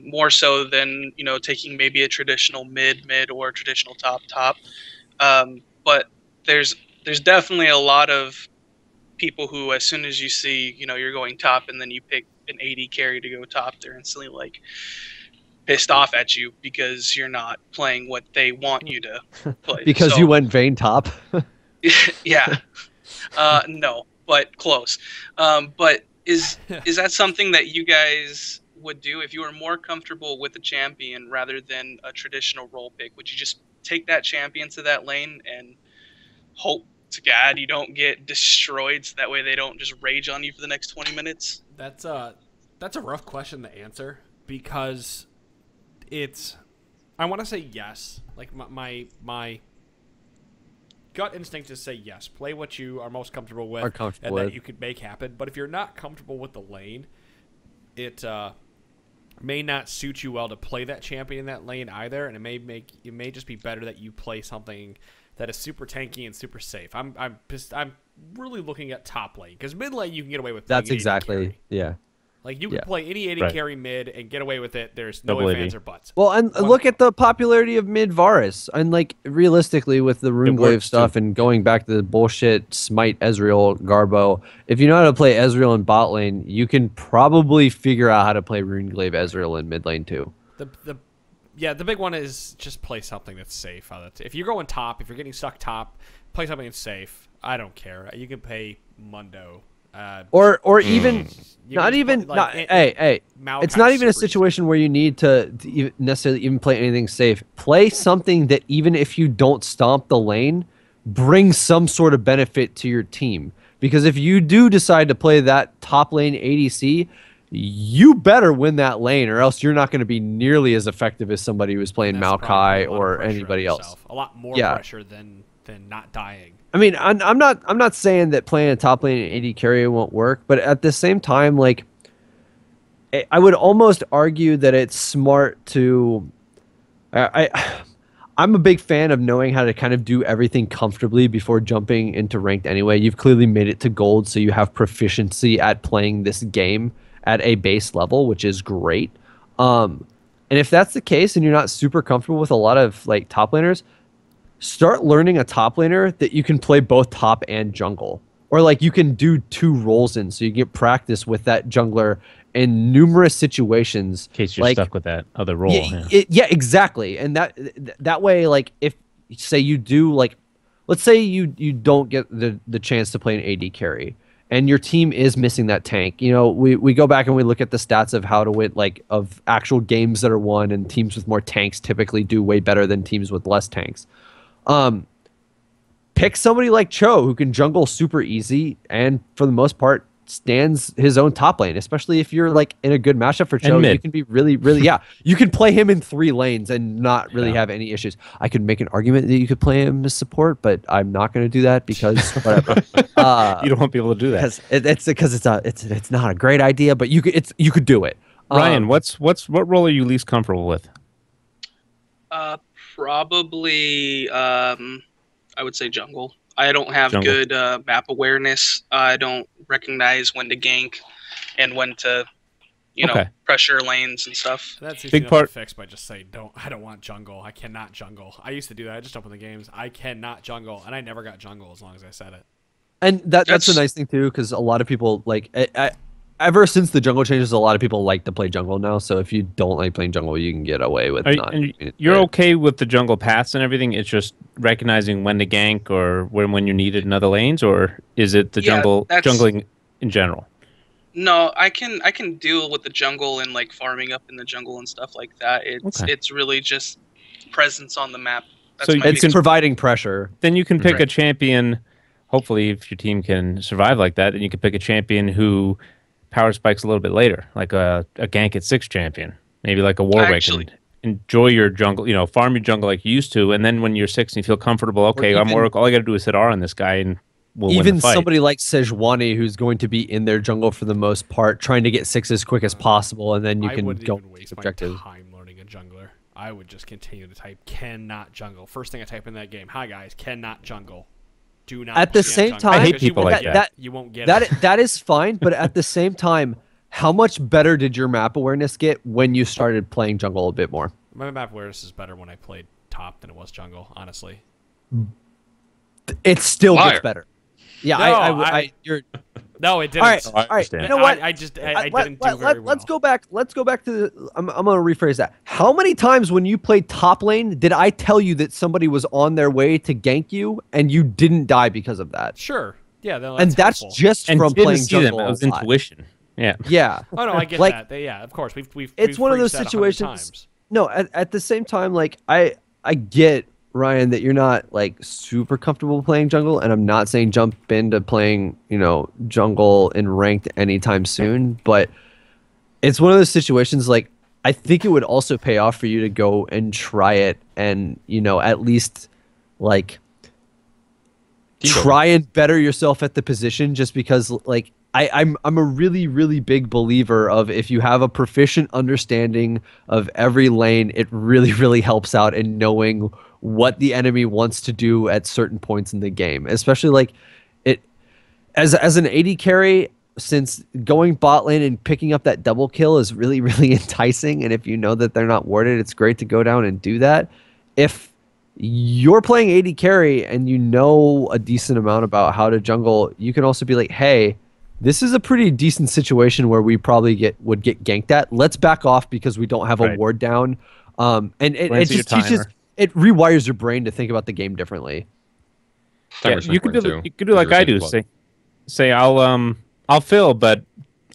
Speaker 5: more so than taking maybe a traditional mid or traditional top. But there's definitely a lot of people who, as soon as you see you're going top and then you pick an AD carry to go top, they're instantly like pissed off at you because you're not playing what they want you to play.
Speaker 6: Because you went Vayne top.
Speaker 5: Yeah. No, but close. But is that something that you guys would do if you were more comfortable with a champion rather than a traditional role pick? Would you just take that champion to that lane and hope to God you don't get destroyed, so that way they don't just rage on you for the next 20 minutes?
Speaker 2: That's a rough question to answer, because I want to say yes. Like my gut instinct is say yes. Play what you are most comfortable with, that you could make happen. But if you're not comfortable with the lane, it may not suit you well to play that champion in that lane either, and it may just be better that you play something that is super tanky and super safe. I'm really looking at top lane, because mid lane you can get away with.
Speaker 6: That's exactly
Speaker 2: yeah. Like, you can play any AD carry mid and get away with it. There's no ifs, ands, or buts.
Speaker 6: Well, and look at the popularity of mid Varus. And, like, realistically, with the Runeglaive stuff and going back to the bullshit Smite, Ezreal, Garbo, if you know how to play Ezreal in bot lane, you can probably figure out how to play Runeglaive Ezreal in mid lane, too.
Speaker 2: The big one is just play something that's safe. If you're going top, if you're getting stuck top, play something that's safe. I don't care. You can pay Mundo.
Speaker 6: Or even not even it's not even a situation where you need to necessarily even play anything safe. Play something that, even if you don't stomp the lane, brings some sort of benefit to your team. Because if you do decide to play that top lane ADC, you better win that lane, or else you're not going to be nearly as effective as somebody who's playing Maokai or anybody else.
Speaker 2: A lot more pressure than not dying.
Speaker 6: I mean, I'm not saying that playing a top lane AD carry won't work, but at the same time, like, I would almost argue that it's smart to. I'm a big fan of knowing how to kind of do everything comfortably before jumping into ranked anyway. You've clearly made it to gold, so you have proficiency at playing this game at a base level, which is great. And if that's the case and you're not super comfortable with a lot of like top laners, start learning a top laner that you can play both top and jungle. Or like you can do 2 roles in, so you get practice with that jungler in numerous situations.
Speaker 3: In case you're stuck with that other role.
Speaker 6: Yeah, exactly. And that way, like, if say you do, like, let's say you don't get the chance to play an AD carry, and your team is missing that tank. You know, we go back and we look at the stats of how to win, like, of actual games that are won, and teams with more tanks typically do way better than teams with less tanks. Pick somebody like Cho, who can jungle super easy and for the most part stands his own top lane, especially if you're like in a good matchup for Cho. You can be really you can play him in 3 lanes and not really have any issues. I could make an argument that you could play him as support, but I'm not going to do that because whatever.
Speaker 3: You don't want people to do that.
Speaker 6: It's not a great idea, but you could do it.
Speaker 3: Ryan, what role are you least comfortable with?
Speaker 5: Probably, I would say jungle. I don't have good map awareness. I don't recognize when to gank and when to, pressure lanes and stuff.
Speaker 2: That's easy to fix by just saying, I don't want jungle. I cannot jungle. I used to do that. I just opened the games. I cannot jungle, and I never got jungle as long as I said it.
Speaker 6: And that's the nice thing too, because a lot of people like. Ever since the jungle changes, a lot of people like to play jungle now. So if you don't like playing jungle, you can get away with not.
Speaker 3: You're okay with the jungle paths and everything. It's just recognizing when to gank or when you need it in other lanes, or is it the jungling in general?
Speaker 5: No, I can deal with the jungle and like farming up in the jungle and stuff like that. It's really just presence on the map.
Speaker 6: That's so it's providing pressure.
Speaker 3: Then you can pick a champion hopefully, if your team can survive like that, then you can pick a champion who power spikes a little bit later, like a gank at 6 champion, maybe like a Warwick,
Speaker 5: Actually,
Speaker 3: and enjoy your jungle, farm your jungle like you used to, and then when you're 6 and you feel comfortable, okay, I'm Warwick, all I got to do is hit R on this guy and we'll win
Speaker 6: even
Speaker 3: the fight.
Speaker 6: somebody like Sejuani, who's going to be in their jungle for the most part, trying to get 6 as quick as possible, and then you
Speaker 2: I
Speaker 6: can
Speaker 2: wouldn't
Speaker 6: go
Speaker 2: even waste my
Speaker 6: objectives.
Speaker 2: time learning a jungler. I would just continue to type cannot jungle. First thing I type in that game, hi guys, cannot jungle. Do not.
Speaker 6: At the
Speaker 2: put me on
Speaker 6: same
Speaker 2: jungle,
Speaker 6: time,
Speaker 3: I hate
Speaker 2: because you
Speaker 3: people
Speaker 2: won't
Speaker 3: like
Speaker 2: get
Speaker 3: that.
Speaker 2: it. You won't get
Speaker 6: That
Speaker 2: it.
Speaker 6: that is fine, but at the same time, how much better did your map awareness get when you started playing jungle a bit more?
Speaker 2: My map awareness is better when I played top than it was jungle, honestly.
Speaker 6: It still
Speaker 4: Liar.
Speaker 6: gets better. Yeah,
Speaker 2: No,
Speaker 6: you're
Speaker 2: No, it didn't.
Speaker 6: all right.
Speaker 4: I
Speaker 6: All right,
Speaker 4: understand.
Speaker 6: you know what?
Speaker 2: I didn't do very well.
Speaker 6: Let's go back. Let's go back to. I'm gonna rephrase that. How many times when you played top lane did I tell you that somebody was on their way to gank you and you didn't die because of that?
Speaker 2: Sure. Yeah, no,
Speaker 6: And that's
Speaker 2: helpful.
Speaker 6: just
Speaker 3: And
Speaker 6: from
Speaker 3: you didn't
Speaker 6: playing
Speaker 3: see them.
Speaker 6: jungle.
Speaker 3: It was
Speaker 6: a lot.
Speaker 3: intuition. Yeah.
Speaker 6: Yeah.
Speaker 2: Oh no, I get
Speaker 6: Like,
Speaker 2: that. Yeah, of course. We've
Speaker 6: It's one of those
Speaker 2: preached that 100
Speaker 6: situations.
Speaker 2: times.
Speaker 6: No, at the same time, like I get, Ryan, that you're not like super comfortable playing jungle, and I'm not saying jump into playing jungle in ranked anytime soon, but it's one of those situations like I think it would also pay off for you to go and try it, and at least like try and better yourself at the position, just because like I'm a really, really big believer of if you have a proficient understanding of every lane, it really, really helps out in knowing what the enemy wants to do at certain points in the game. Especially like it as an AD carry, since going bot lane and picking up that double kill is really, really enticing, and if you know that they're not warded, it's great to go down and do that. If you're playing AD carry and you know a decent amount about how to jungle, you can also be like, hey, this is a pretty decent situation where we probably would get ganked at. Let's back off because we don't have a
Speaker 3: Right.
Speaker 6: ward down. And it
Speaker 3: Glance at
Speaker 6: just
Speaker 3: your
Speaker 6: teaches,
Speaker 3: timer.
Speaker 6: it rewires your brain to think about the game differently.
Speaker 3: Yeah,
Speaker 4: Timer's
Speaker 3: you could do
Speaker 4: important, too,
Speaker 3: you could do like
Speaker 4: because
Speaker 3: I
Speaker 4: you're
Speaker 3: do.
Speaker 4: thinking
Speaker 3: Say I'll fill, but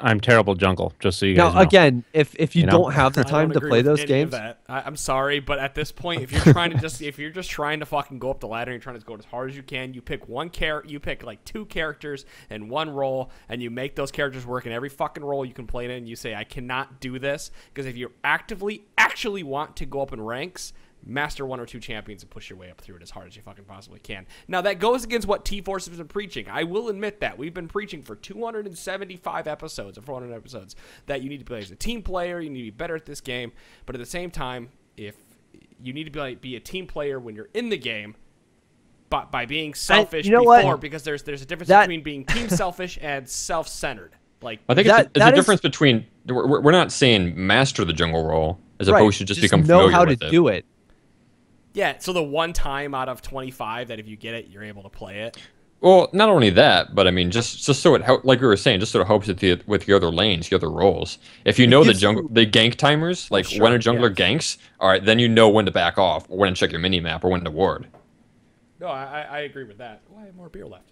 Speaker 3: I'm terrible jungle. Just so you guys
Speaker 6: Now,
Speaker 3: know.
Speaker 6: again, if you
Speaker 3: You know?
Speaker 6: don't have the
Speaker 2: I
Speaker 6: time
Speaker 2: don't
Speaker 6: to
Speaker 2: agree
Speaker 6: play
Speaker 2: with
Speaker 6: those
Speaker 2: any of
Speaker 6: games,
Speaker 2: that. I'm sorry, but at this point, if you're trying to if you're just trying to fucking go up the ladder and you're trying to go as hard as you can, you pick you pick like 2 characters and 1 role, and you make those characters work in every fucking role you can play it in. And you say, I cannot do this, because if you actually want to go up in ranks, master 1 or 2 champions and push your way up through it as hard as you fucking possibly can. Now, that goes against what T-Force has been preaching. I will admit that. We've been preaching for 275 episodes or 400 episodes that you need to play as a team player, you need to be better at this game, but at the same time, if you need to be a team player when you're in the game, but by being selfish because there's a difference between being team selfish and self-centered. Like,
Speaker 4: I think
Speaker 6: That-
Speaker 4: it's a
Speaker 6: that is-
Speaker 4: difference between we're not saying master the jungle role as
Speaker 6: right,
Speaker 4: opposed to just become
Speaker 6: know
Speaker 4: familiar
Speaker 6: how
Speaker 4: with
Speaker 6: to
Speaker 4: it.
Speaker 6: do it.
Speaker 2: yeah, so the one time out of 25 that if you get it, you're able to play it.
Speaker 4: Well, not only that, but I mean, just so like we were saying, just sort of helps with the other lanes, the other roles. If you know the
Speaker 6: gives
Speaker 4: jungle, the gank timers, like
Speaker 2: sure,
Speaker 4: when a jungler
Speaker 2: yeah.
Speaker 4: ganks, all right, then you know when to back off, or when to check your mini map, or when to ward.
Speaker 2: No, I agree with that. Well, I have more beer left.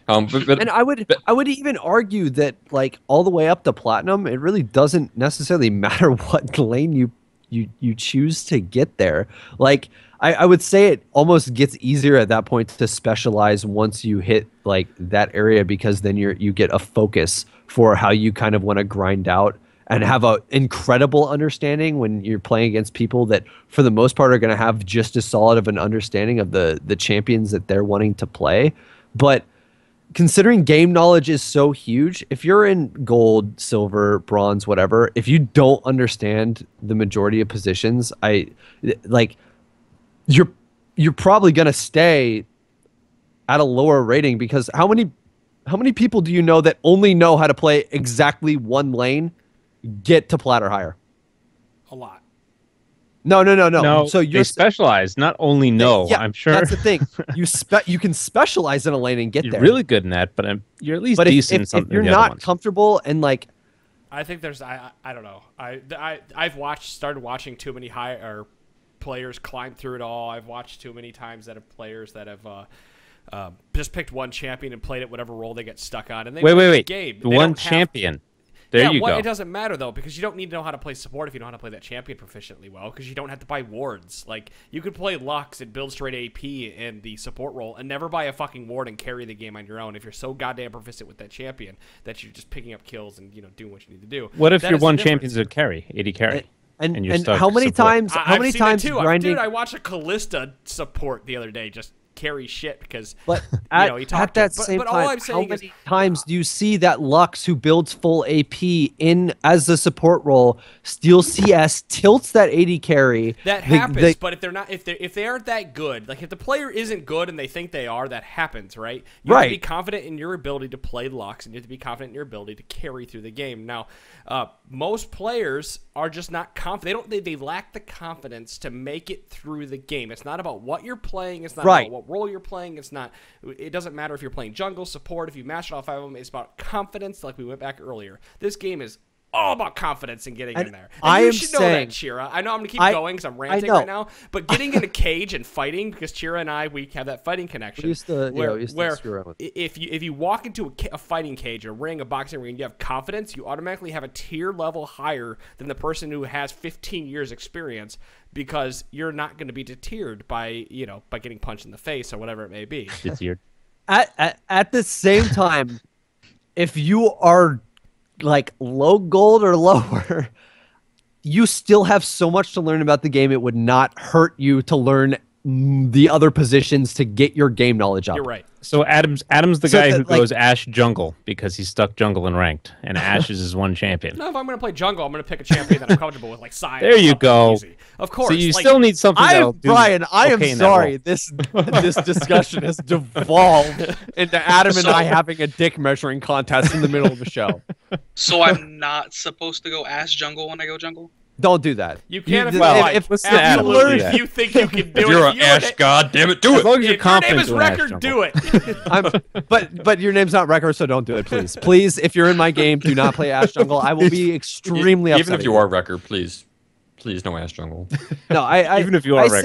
Speaker 4: But
Speaker 6: And I would even argue that like all the way up to platinum, it really doesn't necessarily matter what lane you choose to get there. Like I would say it almost gets easier at that point to specialize once you hit like that area, because then you get a focus for how you kind of want to grind out and have a incredible understanding when you're playing against people that for the most part are going to have just as solid of an understanding of the champions that they're wanting to play. But considering game knowledge is so huge, if you're in gold, silver, bronze, whatever, if you don't understand the majority of positions, you're probably gonna stay at a lower rating, because how many people do you know that only know how to play exactly one lane get to plat or higher?
Speaker 2: A lot.
Speaker 6: No.
Speaker 3: No,
Speaker 6: So
Speaker 3: they
Speaker 6: you're
Speaker 3: specialize. Not only know,
Speaker 6: yeah,
Speaker 3: I'm sure
Speaker 6: that's the thing. You can specialize in a lane and get
Speaker 3: you're
Speaker 6: there.
Speaker 3: really good in that, but you're at least
Speaker 6: but
Speaker 3: decent.
Speaker 6: if you're not comfortable and like,
Speaker 2: I think there's I don't know. I've started watching too many players climb through it all. I've watched too many times that have players that have just picked one champion and played it whatever role they get stuck on, and they win the
Speaker 3: wait,
Speaker 2: game.
Speaker 3: the
Speaker 2: They
Speaker 3: one
Speaker 2: don't have-
Speaker 3: champion. There you go.
Speaker 2: It doesn't matter, though, because you don't need to know how to play support if you know how to play that champion proficiently well, because you don't have to buy wards. Like, you could play Lux and build straight AP in the support role and never buy a fucking ward and carry the game on your own if you're so goddamn proficient with that champion that you're just picking up kills and, doing what you need to do.
Speaker 3: What if
Speaker 2: That
Speaker 3: your
Speaker 2: is the
Speaker 3: one
Speaker 2: difference.
Speaker 3: champion's a carry, AD carry?
Speaker 6: And
Speaker 3: you're stuck
Speaker 6: how many
Speaker 3: support.
Speaker 6: times? How
Speaker 2: I've
Speaker 6: many
Speaker 2: seen
Speaker 6: times
Speaker 2: that too.
Speaker 6: grinding?
Speaker 2: Dude, I watched a Callista support the other day just carry shit because
Speaker 6: But
Speaker 2: he
Speaker 6: at
Speaker 2: talked
Speaker 6: that
Speaker 2: to him.
Speaker 6: same
Speaker 2: but
Speaker 6: time,
Speaker 2: all I'm
Speaker 6: how
Speaker 2: saying is
Speaker 6: many times do you see that Lux who builds full AP in as the support role, steals CS, tilts that AD carry?
Speaker 2: that happens. But if they're not, if they aren't that good, like if the player isn't good and they think they are, that happens, right? You have to be confident in your ability to play Lux, and you have to be confident in your ability to carry through the game. Now, most players are just not confident. They lack the confidence to make it through the game. It's not about what you're playing. It's not about what role you're playing. It doesn't matter if you're playing jungle, support, if you mastered all 5 of them. It's about confidence, like we went back earlier. This game is all about confidence and getting in there. And you should know that, Chira. I know I'm going to keep going because I'm ranting right now, but getting in a cage and fighting, because Chira and I, we have that fighting connection.
Speaker 6: We used to,
Speaker 2: where
Speaker 6: screw around with
Speaker 2: if you walk into a fighting cage, a ring, a boxing ring, you have confidence, you automatically have a tier level higher than the person who has 15 years experience, because you're not going to be deterred by getting punched in the face or whatever it may be.
Speaker 3: Deterred.
Speaker 6: At the same time, if you are like low gold or lower, you still have so much to learn about the game. It would not hurt you to learn the other positions to get your game knowledge up.
Speaker 2: You're right.
Speaker 3: So Adam's the guy who goes Ashe jungle because he's stuck jungle in ranked, and Ashe is his one champion.
Speaker 2: No, if I'm going to play jungle, I'm going to pick a champion that I'm comfortable with, like Sion.
Speaker 3: There you go.
Speaker 2: Easy. Of course.
Speaker 3: So you still need something that'll do
Speaker 6: Brian, I am
Speaker 3: okay in that
Speaker 6: sorry.
Speaker 3: role.
Speaker 6: This discussion has devolved into Adam and I having a dick measuring contest in the middle of the show.
Speaker 5: So I'm not supposed to go ass jungle when I go jungle?
Speaker 6: Don't do that.
Speaker 2: You can't
Speaker 3: listen to Adam.
Speaker 2: absolutely.
Speaker 3: Yeah.
Speaker 2: If you think you can do
Speaker 4: If
Speaker 2: it.
Speaker 4: you're
Speaker 2: if
Speaker 4: an
Speaker 2: you
Speaker 4: Ashe god, damn it, do
Speaker 3: As
Speaker 4: it.
Speaker 3: long as you're
Speaker 2: If your name
Speaker 3: confident
Speaker 2: is
Speaker 3: doing Ashe
Speaker 2: Record,
Speaker 3: jungle.
Speaker 2: do it.
Speaker 6: But your name's not Record, so don't do it, please. Please, if you're in my game, do not play Ashe jungle. I will be extremely upset.
Speaker 4: Even if you are Wrecker, please no Ashe jungle.
Speaker 6: No, I
Speaker 3: Even if you are
Speaker 6: I
Speaker 3: Record.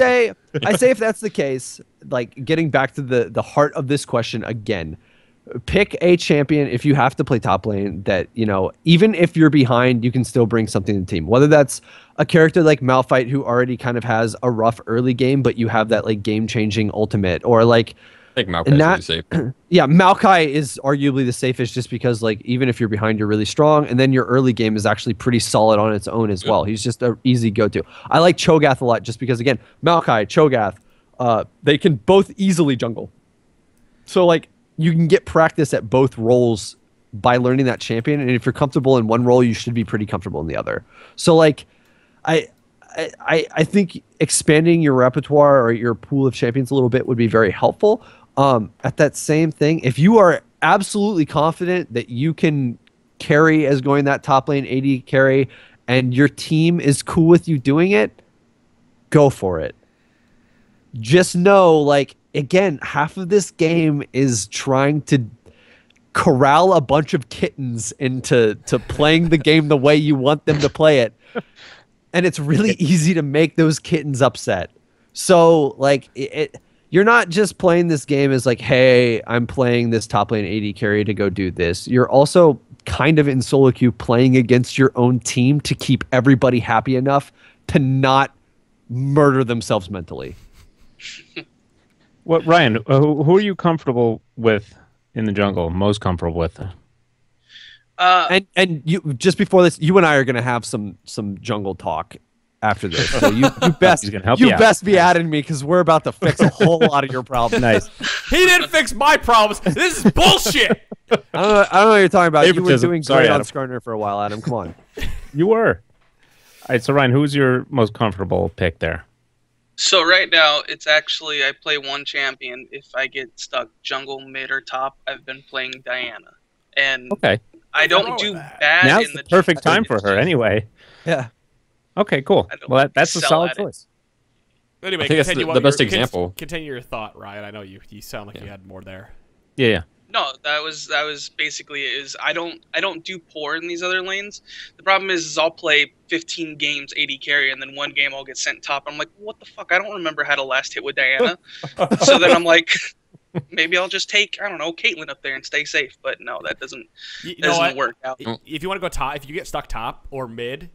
Speaker 6: say if that's the case, like getting back to the heart of this question again, pick a champion if you have to play top lane that, even if you're behind, you can still bring something to the team. Whether that's a character like Malphite who already kind of has a rough early game, but you have that like game-changing ultimate, or like
Speaker 4: I think Maokai is really safe.
Speaker 6: yeah, Maokai is arguably the safest just because like even if you're behind, you're really strong, and then your early game is actually pretty solid on its own as well. He's just an easy go-to. I like Cho'Gath a lot just because, again, Maokai, Cho'Gath, they can both easily jungle. So like you can get practice at both roles by learning that champion, and if you're comfortable in one role, you should be pretty comfortable in the other. So like I think expanding your repertoire or your pool of champions a little bit would be very helpful. At that same thing, if you are absolutely confident that you can carry as going that top lane AD carry, and your team is cool with you doing it, go for it. Just know, like, again, half of this game is trying to corral a bunch of kittens into playing the game the way you want them to play it. And it's really easy to make those kittens upset. So, like, you're not just playing this game as like, hey, I'm playing this top lane AD carry to go do this. You're also kind of in solo queue playing against your own team to keep everybody happy enough to not murder themselves mentally.
Speaker 3: What, Ryan? Who are you comfortable with in the jungle? Most comfortable with?
Speaker 6: And you, just before this, you and I are going to have some jungle talk after this. So you best
Speaker 3: He's gonna help
Speaker 6: you
Speaker 3: you out.
Speaker 6: best be adding me because we're about to fix a whole lot of your problems.
Speaker 3: Nice.
Speaker 2: He didn't fix my problems. This is bullshit.
Speaker 6: I don't know what you're talking about. You were
Speaker 3: Favoritism.
Speaker 6: doing
Speaker 3: Sorry,
Speaker 6: great on
Speaker 3: Adam.
Speaker 6: Skarner for a while, Adam. Come on.
Speaker 3: You were. All right, so Ryan, who's your most comfortable pick there?
Speaker 5: So right now, it's actually I play one champion. If I get stuck jungle, mid, or top, I've been playing Diana, and
Speaker 3: Okay.
Speaker 5: I don't
Speaker 2: wrong
Speaker 5: do
Speaker 2: with that?
Speaker 5: bad
Speaker 3: Now's
Speaker 5: in
Speaker 3: the
Speaker 5: the
Speaker 3: perfect
Speaker 5: jungle.
Speaker 3: time for
Speaker 5: It's
Speaker 3: her
Speaker 5: just-
Speaker 3: anyway.
Speaker 6: Yeah.
Speaker 3: Okay, cool.
Speaker 5: I don't
Speaker 3: Well, that's a
Speaker 5: excel
Speaker 3: solid
Speaker 5: at it.
Speaker 3: choice.
Speaker 2: Anyway,
Speaker 4: I think that's
Speaker 2: continue
Speaker 4: the best example.
Speaker 2: Continue your thought, Ryan. I know you sound like you had more there.
Speaker 3: Yeah.
Speaker 5: No, that was basically is I don't do poor in these other lanes. The problem is I'll play 15 games AD carry and then one game I'll get sent top. I'm like, what the fuck? I don't remember how to last hit with Diana. So then I'm like, Maybe I'll just take, I don't know, Caitlyn up there and stay safe. But no, that doesn't work out.
Speaker 2: If you want to go top, if you get stuck top or mid,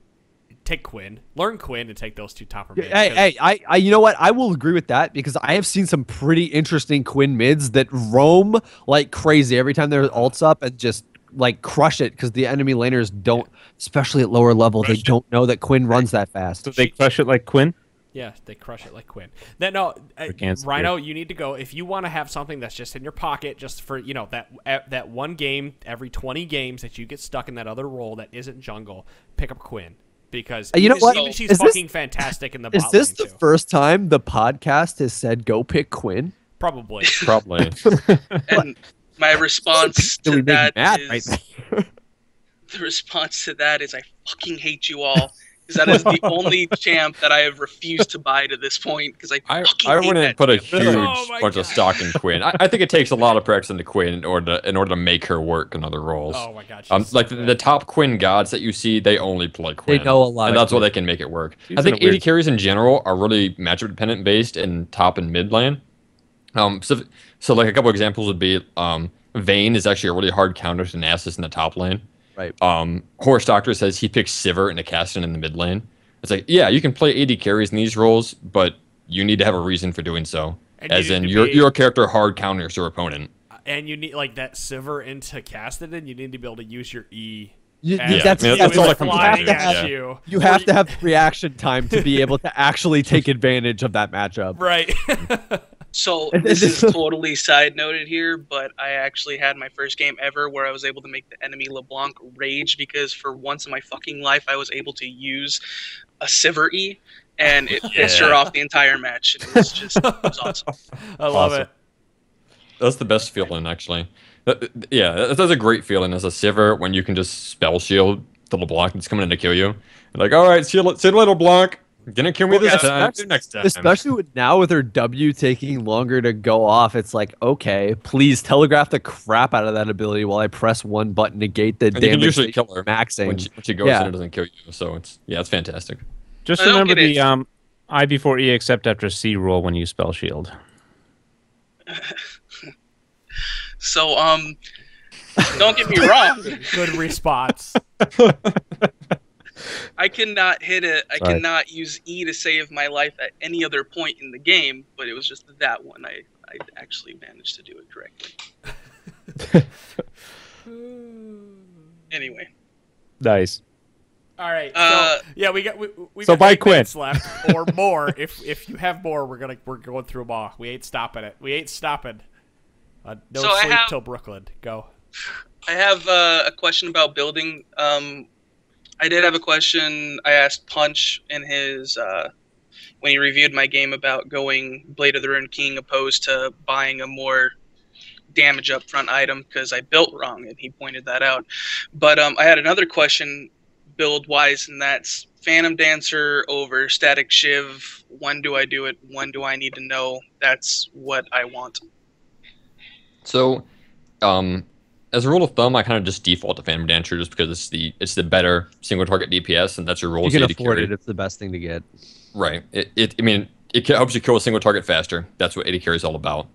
Speaker 2: take Quinn. Learn Quinn and take those two top or mid.
Speaker 6: Hey, you know what? I will agree with that because I have seen some pretty interesting Quinn mids that roam like crazy every time their ult's up and just like crush it because the enemy laners don't, especially at lower level, they don't know that Quinn runs that fast.
Speaker 3: So they crush it like Quinn?
Speaker 2: Yeah, they crush it like Quinn. Rhino, you need to go if you want to have something that's just in your pocket, just for that one game every 20 games that you get stuck in that other role that isn't jungle. Pick up Quinn because even she's fucking fantastic in the bot lane.
Speaker 6: Is this the first time the podcast has said go pick Quinn?
Speaker 2: Probably.
Speaker 5: And my response to that is the response to that is I fucking hate you all. Because that is the only champ that I have refused to buy to this point. Because I
Speaker 4: wouldn't put a huge bunch of stock in Quinn. I think it takes a lot of practice into Quinn in order to make her work in other roles.
Speaker 2: Oh my god!
Speaker 4: Like the top Quinn gods that you see, they only play Quinn.
Speaker 6: They know a lot,
Speaker 4: and that's why they can make it work. I think AD carries in general are really matchup dependent based in top and mid lane. So like a couple examples would be Vayne is actually a really hard counter to Nasus in the top lane.
Speaker 6: Right.
Speaker 4: Horse Doctor says he picks Sivir and Caston in the mid lane. It's like, yeah, you can play AD carries in these roles, but you need to have a reason for doing so. As in, your character hard counters your opponent.
Speaker 2: And you need like that Sivir into Caston, and you need to be able to use your E.
Speaker 6: That's
Speaker 4: all that comes down to.
Speaker 2: You
Speaker 6: have to have reaction time to be able to actually take advantage of that matchup.
Speaker 2: Right.
Speaker 5: So this is totally side noted here, but I actually had my first game ever where I was able to make the enemy LeBlanc rage because for once in my fucking life I was able to use a Sivir E and it pissed her off the entire match. It was awesome.
Speaker 2: I love it.
Speaker 4: That's the best feeling, actually. That's a great feeling as a Sivir when you can just spell shield the LeBlanc that's coming in to kill you. Like, all right, see you later, LeBlanc. Didn't kill me this time. Next time.
Speaker 6: Especially now with her W taking longer to go off, it's like, okay, please telegraph the crap out of that ability while I press one button, negate the damage.
Speaker 4: You can usually kill her
Speaker 6: maxing.
Speaker 4: When she goes in, it doesn't kill you. So it's fantastic.
Speaker 3: Just remember the I before E except after C rule when you spell shield.
Speaker 5: So don't get me wrong.
Speaker 2: Good response.
Speaker 5: I cannot hit it. I cannot use E to save my life at any other point in the game, but it was just that one I actually managed to do it correctly. Anyway.
Speaker 3: Nice.
Speaker 2: All right. So, we got
Speaker 3: so
Speaker 2: got
Speaker 3: buy
Speaker 2: 8
Speaker 3: Quinn
Speaker 2: minutes left or more. If you have more, we're going through them all. We ain't stopping it. We ain't stopping. No sleep till Brooklyn. Go.
Speaker 5: I have a question about building. I did have a question. I asked Punch in his when he reviewed my game about going Blade of the Rune King opposed to buying a more damage upfront item because I built wrong, and he pointed that out. But I had another question build-wise, and that's Phantom Dancer over Static Shiv. When do I do it? When do I need to know? That's what I want.
Speaker 4: So, as a rule of thumb, I kind of just default to Phantom Dancer just because it's the better single target DPS, and that's your role.
Speaker 6: You can afford it. It's the best thing to get.
Speaker 4: Right. It helps you kill a single target faster. That's what AD carry is all about.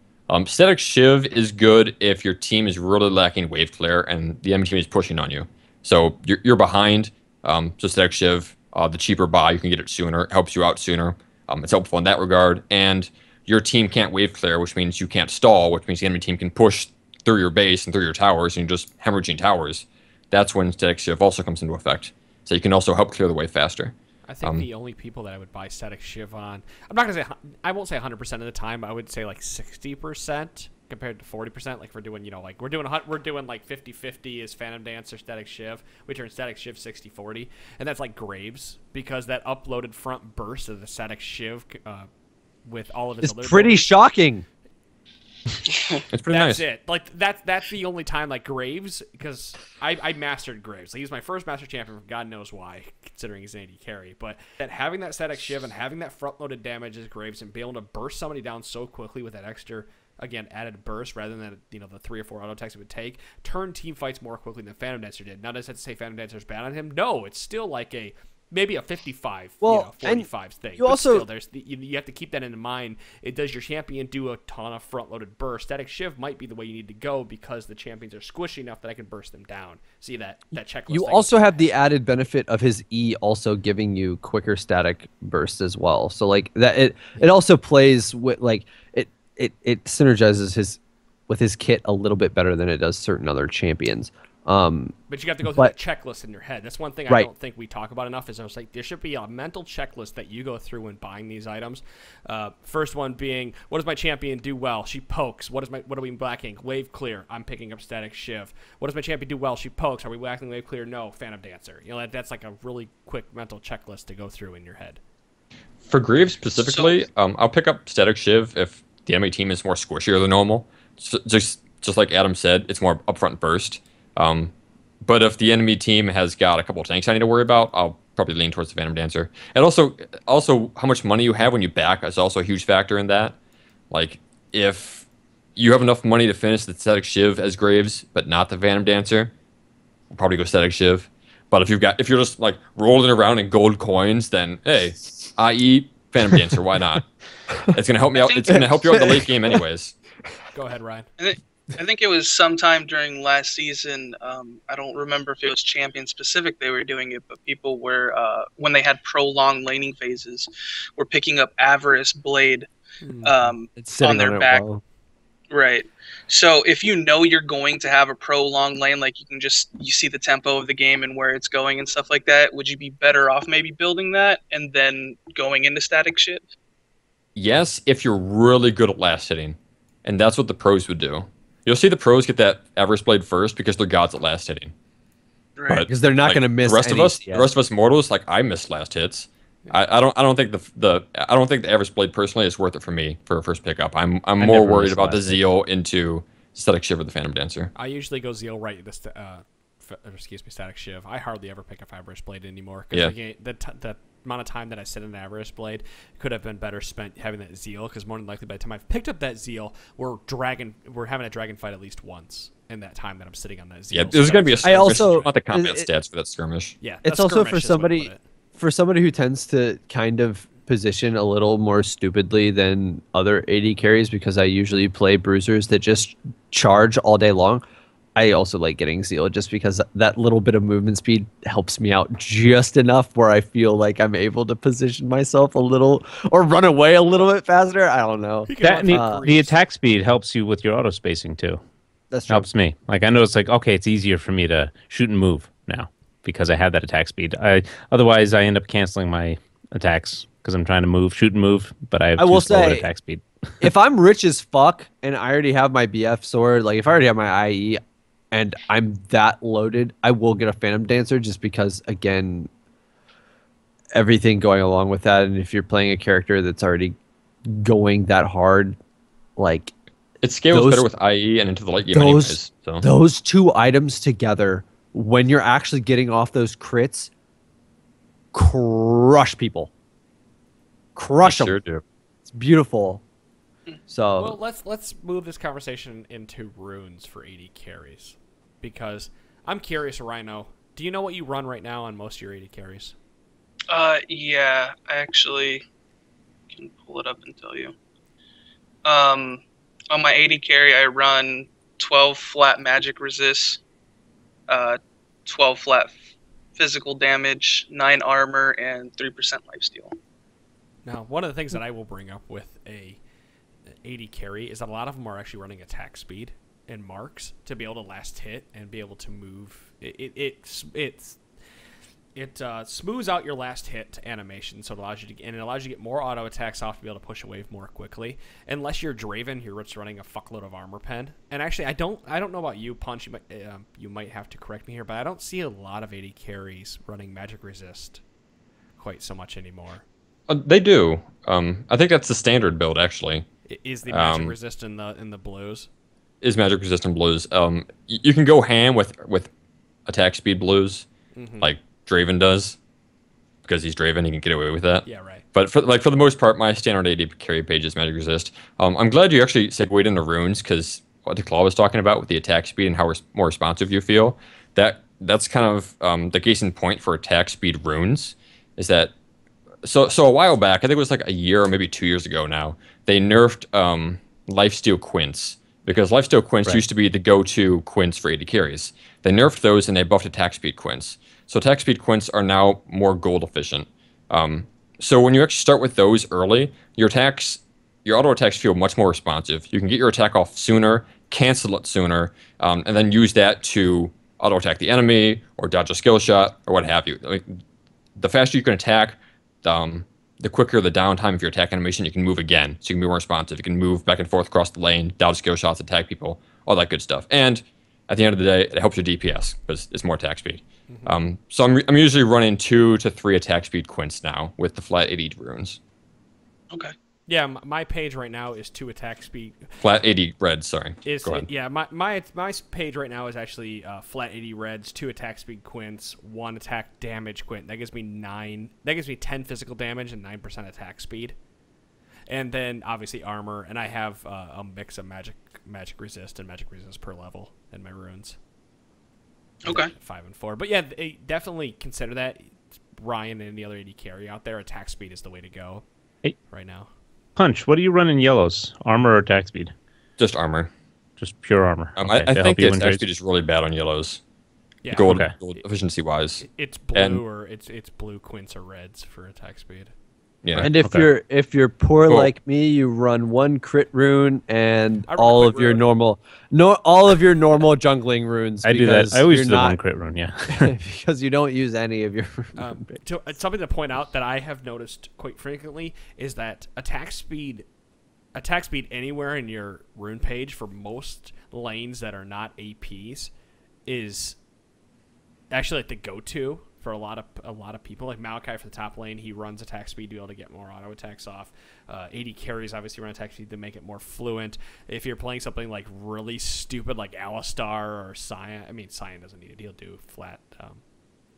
Speaker 4: Static Shiv is good if your team is really lacking wave clear and the enemy team is pushing on you. So you're behind. So Static Shiv, the cheaper buy, you can get it sooner. It helps you out sooner. It's helpful in that regard. And your team can't wave clear, which means you can't stall, which means the enemy team can push through your base and through your towers, and you're just hemorrhaging towers. That's when Static Shiv also comes into effect. So you can also help clear the way faster.
Speaker 2: I think the only people that I would buy Static Shiv on, I won't say 100% of the time. I would say like 60% compared to 40%. Like we're doing like 50-50 is Phantom Dancer, Static Shiv. We turn Static Shiv 60-40, and that's like Graves because that uploaded front burst of the Static Shiv with all of his.
Speaker 6: It's pretty shocking.
Speaker 4: It's pretty nice.
Speaker 2: That's it. Like that's the only time like Graves, because I mastered Graves. Like, he's my first master champion for God knows why, considering he's an AD carry. But that having that Static Shiv and having that front loaded damage as Graves and being able to burst somebody down so quickly with that extra added burst rather than the 3 or 4 auto attacks it would take, turn team fights more quickly than Phantom Dancer did. Now does that say Phantom Dancer is bad on him? No, it's still like a maybe a 55,
Speaker 6: Well, and
Speaker 2: 45 thing.
Speaker 6: you
Speaker 2: But
Speaker 6: also-
Speaker 2: still, you have to keep that in mind. Does your champion do a ton of front-loaded burst? Static Shiv might be the way you need to go because the champions are squishy enough that I can burst them down. See that checklist?
Speaker 6: You
Speaker 2: I
Speaker 6: also
Speaker 2: go
Speaker 6: have
Speaker 2: through?
Speaker 6: the added benefit of his E also giving you quicker static bursts as well. So like that, it also plays with like it synergizes with his kit a little bit better than it does certain other champions.
Speaker 2: But you have to go through that checklist in your head. That's one thing I
Speaker 6: Right.
Speaker 2: don't think we talk about enough. Is I was like, there should be a mental checklist that you go through when buying these items. First one being, what does my champion do well? She pokes. What are we blacking? Wave clear. I'm picking up Static Shiv. What does my champion do well? She pokes. Are we whacking wave clear? No. Phantom Dancer. That's like a really quick mental checklist to go through in your head.
Speaker 4: For Greaves specifically, I'll pick up Static Shiv if the enemy team is more squishier than normal. Just like Adam said, it's more upfront burst. But if the enemy team has got a couple of tanks I need to worry about, I'll probably lean towards the Phantom Dancer. And also how much money you have when you back is also a huge factor in that. Like, if you have enough money to finish the Static Shiv as Graves, but not the Phantom Dancer, I'll probably go Static Shiv. But if you're just like rolling around in gold coins, then hey, i.e. Phantom Dancer, why not? It's gonna help me out. It's gonna help you out in the late game anyways.
Speaker 2: Go ahead, Ryan.
Speaker 5: I think it was sometime during last season. I don't remember if it was champion specific they were doing it, but people were when they had prolonged laning phases, were picking up Avarice Blade
Speaker 6: It's sitting
Speaker 5: on their
Speaker 6: it
Speaker 5: back.
Speaker 6: well.
Speaker 5: Right. So if you know you're going to have a prolonged lane, like you see the tempo of the game and where it's going and stuff like that, would you be better off maybe building that and then going into static shit?
Speaker 4: Yes, if you're really good at last hitting, and that's what the pros would do. You'll see the pros get that Avarice Blade first because they're gods at last hitting.
Speaker 5: Right.
Speaker 6: Because they're not
Speaker 4: Like,
Speaker 6: going to miss
Speaker 4: the rest of
Speaker 6: any
Speaker 4: us.
Speaker 6: CS.
Speaker 4: The rest of us mortals, like I miss last hits. I don't think the Avarice Blade personally is worth it for me for a first pickup. I'm more
Speaker 3: never
Speaker 4: worried
Speaker 3: miss
Speaker 4: about the
Speaker 3: last hits.
Speaker 4: Zeal into Static Shiv or the Phantom Dancer.
Speaker 2: I usually go Zeal right. Static Shiv. I hardly ever pick up Avarice Blade anymore.
Speaker 4: Yeah.
Speaker 2: The amount of time that I sit in Avarice Blade could have been better spent having that Zeal, because more than likely by the time I've picked up that Zeal, we're having a dragon fight at least once in that time that I'm sitting on that Zeal.
Speaker 4: Yeah, there's going to be a skirmish.
Speaker 6: also-
Speaker 4: You want the combat
Speaker 6: it-
Speaker 4: stats for that skirmish.
Speaker 2: Yeah,
Speaker 6: It's
Speaker 2: a
Speaker 6: also
Speaker 2: skirmish
Speaker 6: for
Speaker 2: is what I put
Speaker 6: somebody
Speaker 2: it.
Speaker 6: who tends to kind of position a little more stupidly than other AD carries, because I usually play bruisers that just charge all day long. I also like getting Zeal just because that little bit of movement speed helps me out just enough where I feel like I'm able to position myself a little or run away a little bit faster. I don't know.
Speaker 2: He can
Speaker 3: That,
Speaker 2: run
Speaker 3: and the,
Speaker 2: for
Speaker 3: the
Speaker 2: Greaves.
Speaker 3: attack speed helps you with your auto spacing too.
Speaker 6: That's true.
Speaker 3: Helps me. Like I know it's like, okay, it's easier for me to shoot and move now because I have that attack speed. Otherwise I end up canceling my attacks because I'm trying to move, shoot and move, but I have
Speaker 6: I will
Speaker 3: too slow an
Speaker 6: say-
Speaker 3: attack speed.
Speaker 6: If I'm rich as fuck and I already have my BF sword, like if I already have my IE and I'm that loaded, I will get a Phantom Dancer just because, again, everything going along with that. And if you're playing a character that's already going that hard, like
Speaker 4: It scales
Speaker 6: Those-
Speaker 4: better with IE and into the late game
Speaker 6: those
Speaker 4: anyways. So.
Speaker 6: those two items together, when you're actually getting off those crits, crush people. Crush them.
Speaker 4: Sure do.
Speaker 6: It's beautiful. So
Speaker 2: Well, let's move this conversation into runes for AD carries, because I'm curious, Rhino. Do you know what you run right now on most of your AD carries?
Speaker 5: Yeah, I actually can pull it up and tell you. On my 80 carry, I run 12 flat magic resist, 12 flat physical damage, 9 armor, and 3% lifesteal.
Speaker 2: Now, one of the things that I will bring up with a 80 carry is that a lot of them are actually running attack speed and marks to be able to last hit and be able to move. It smooths out your last hit animation, so it allows you to get more auto attacks off to be able to push a wave more quickly. Unless you're Draven, you're just running a fuckload of armor pen. And actually, I don't know about you, Punch. You might have to correct me here, but I don't see a lot of 80 carries running magic resist quite so much anymore.
Speaker 4: They do. I think that's the standard build actually.
Speaker 2: Is the magic resist in the blues?
Speaker 4: Is magic resistant blues. You can go ham with attack speed blues, like Draven does, because he's Draven. He can get away with that.
Speaker 2: Yeah, right.
Speaker 4: But for the most part, my standard AD carry page is magic resist. I'm glad you actually segued into runes, because what the Claw was talking about with the attack speed and how more responsive you feel, that's kind of the case in point for attack speed runes. is that so a while back, I think it was like a year or maybe 2 years ago now, they nerfed lifesteal quints because lifesteal quints used to be the go-to quints for AD carries. They nerfed those and they buffed attack speed quints. So attack speed quints are now more gold efficient. So when you actually start with those early, your auto attacks feel much more responsive. You can get your attack off sooner, cancel it sooner, and then use that to auto attack the enemy or dodge a skill shot or what have you. Like, the faster you can attack, the quicker the downtime of your attack animation. You can move again, so you can be more responsive. You can move back and forth across the lane, dodge skill shots, attack people, all that good stuff. And at the end of the day, it helps your DPS because it's more attack speed. So I'm usually running 2 to 3 attack speed quints now with the flat 80 runes.
Speaker 5: Okay.
Speaker 2: Yeah, my page right now is 2 attack speed.
Speaker 4: Flat 80 reds, sorry.
Speaker 2: Is
Speaker 4: Go ahead.
Speaker 2: Yeah, my page right now is actually flat 80 reds, 2 attack speed quints, 1 attack damage quint. That gives me 10 physical damage and 9% attack speed. And then obviously armor, and I have a mix of magic resist and magic resist per level in my runes.
Speaker 5: Okay.
Speaker 2: 5 and 4. But yeah, definitely consider that. Ryan and any other AD carry out there, attack speed is the way to go right now.
Speaker 3: Punch, what do you run in yellows? Armor or attack speed?
Speaker 4: Just armor.
Speaker 3: Just pure armor.
Speaker 4: I think the attack speed is really bad on yellows.
Speaker 2: Yeah.
Speaker 4: Gold efficiency wise.
Speaker 2: It's blue or it's blue quints or reds for attack speed.
Speaker 4: Yeah.
Speaker 6: And if you're poor like me, you run 1 crit rune and all of your normal jungling runes.
Speaker 3: I do that. I always do 1 crit rune, yeah.
Speaker 6: Because you don't use any of your
Speaker 2: something to point out that I have noticed quite frequently is that attack speed anywhere in your rune page for most lanes that are not APs is actually like the go-to for a lot of people. Like Malachi for the top lane, he runs attack speed to be able to get more auto attacks off. AD carries obviously run attack speed to make it more fluent. If you're playing something like really stupid like Alistar or Sion, Sion doesn't need it. He'll do flat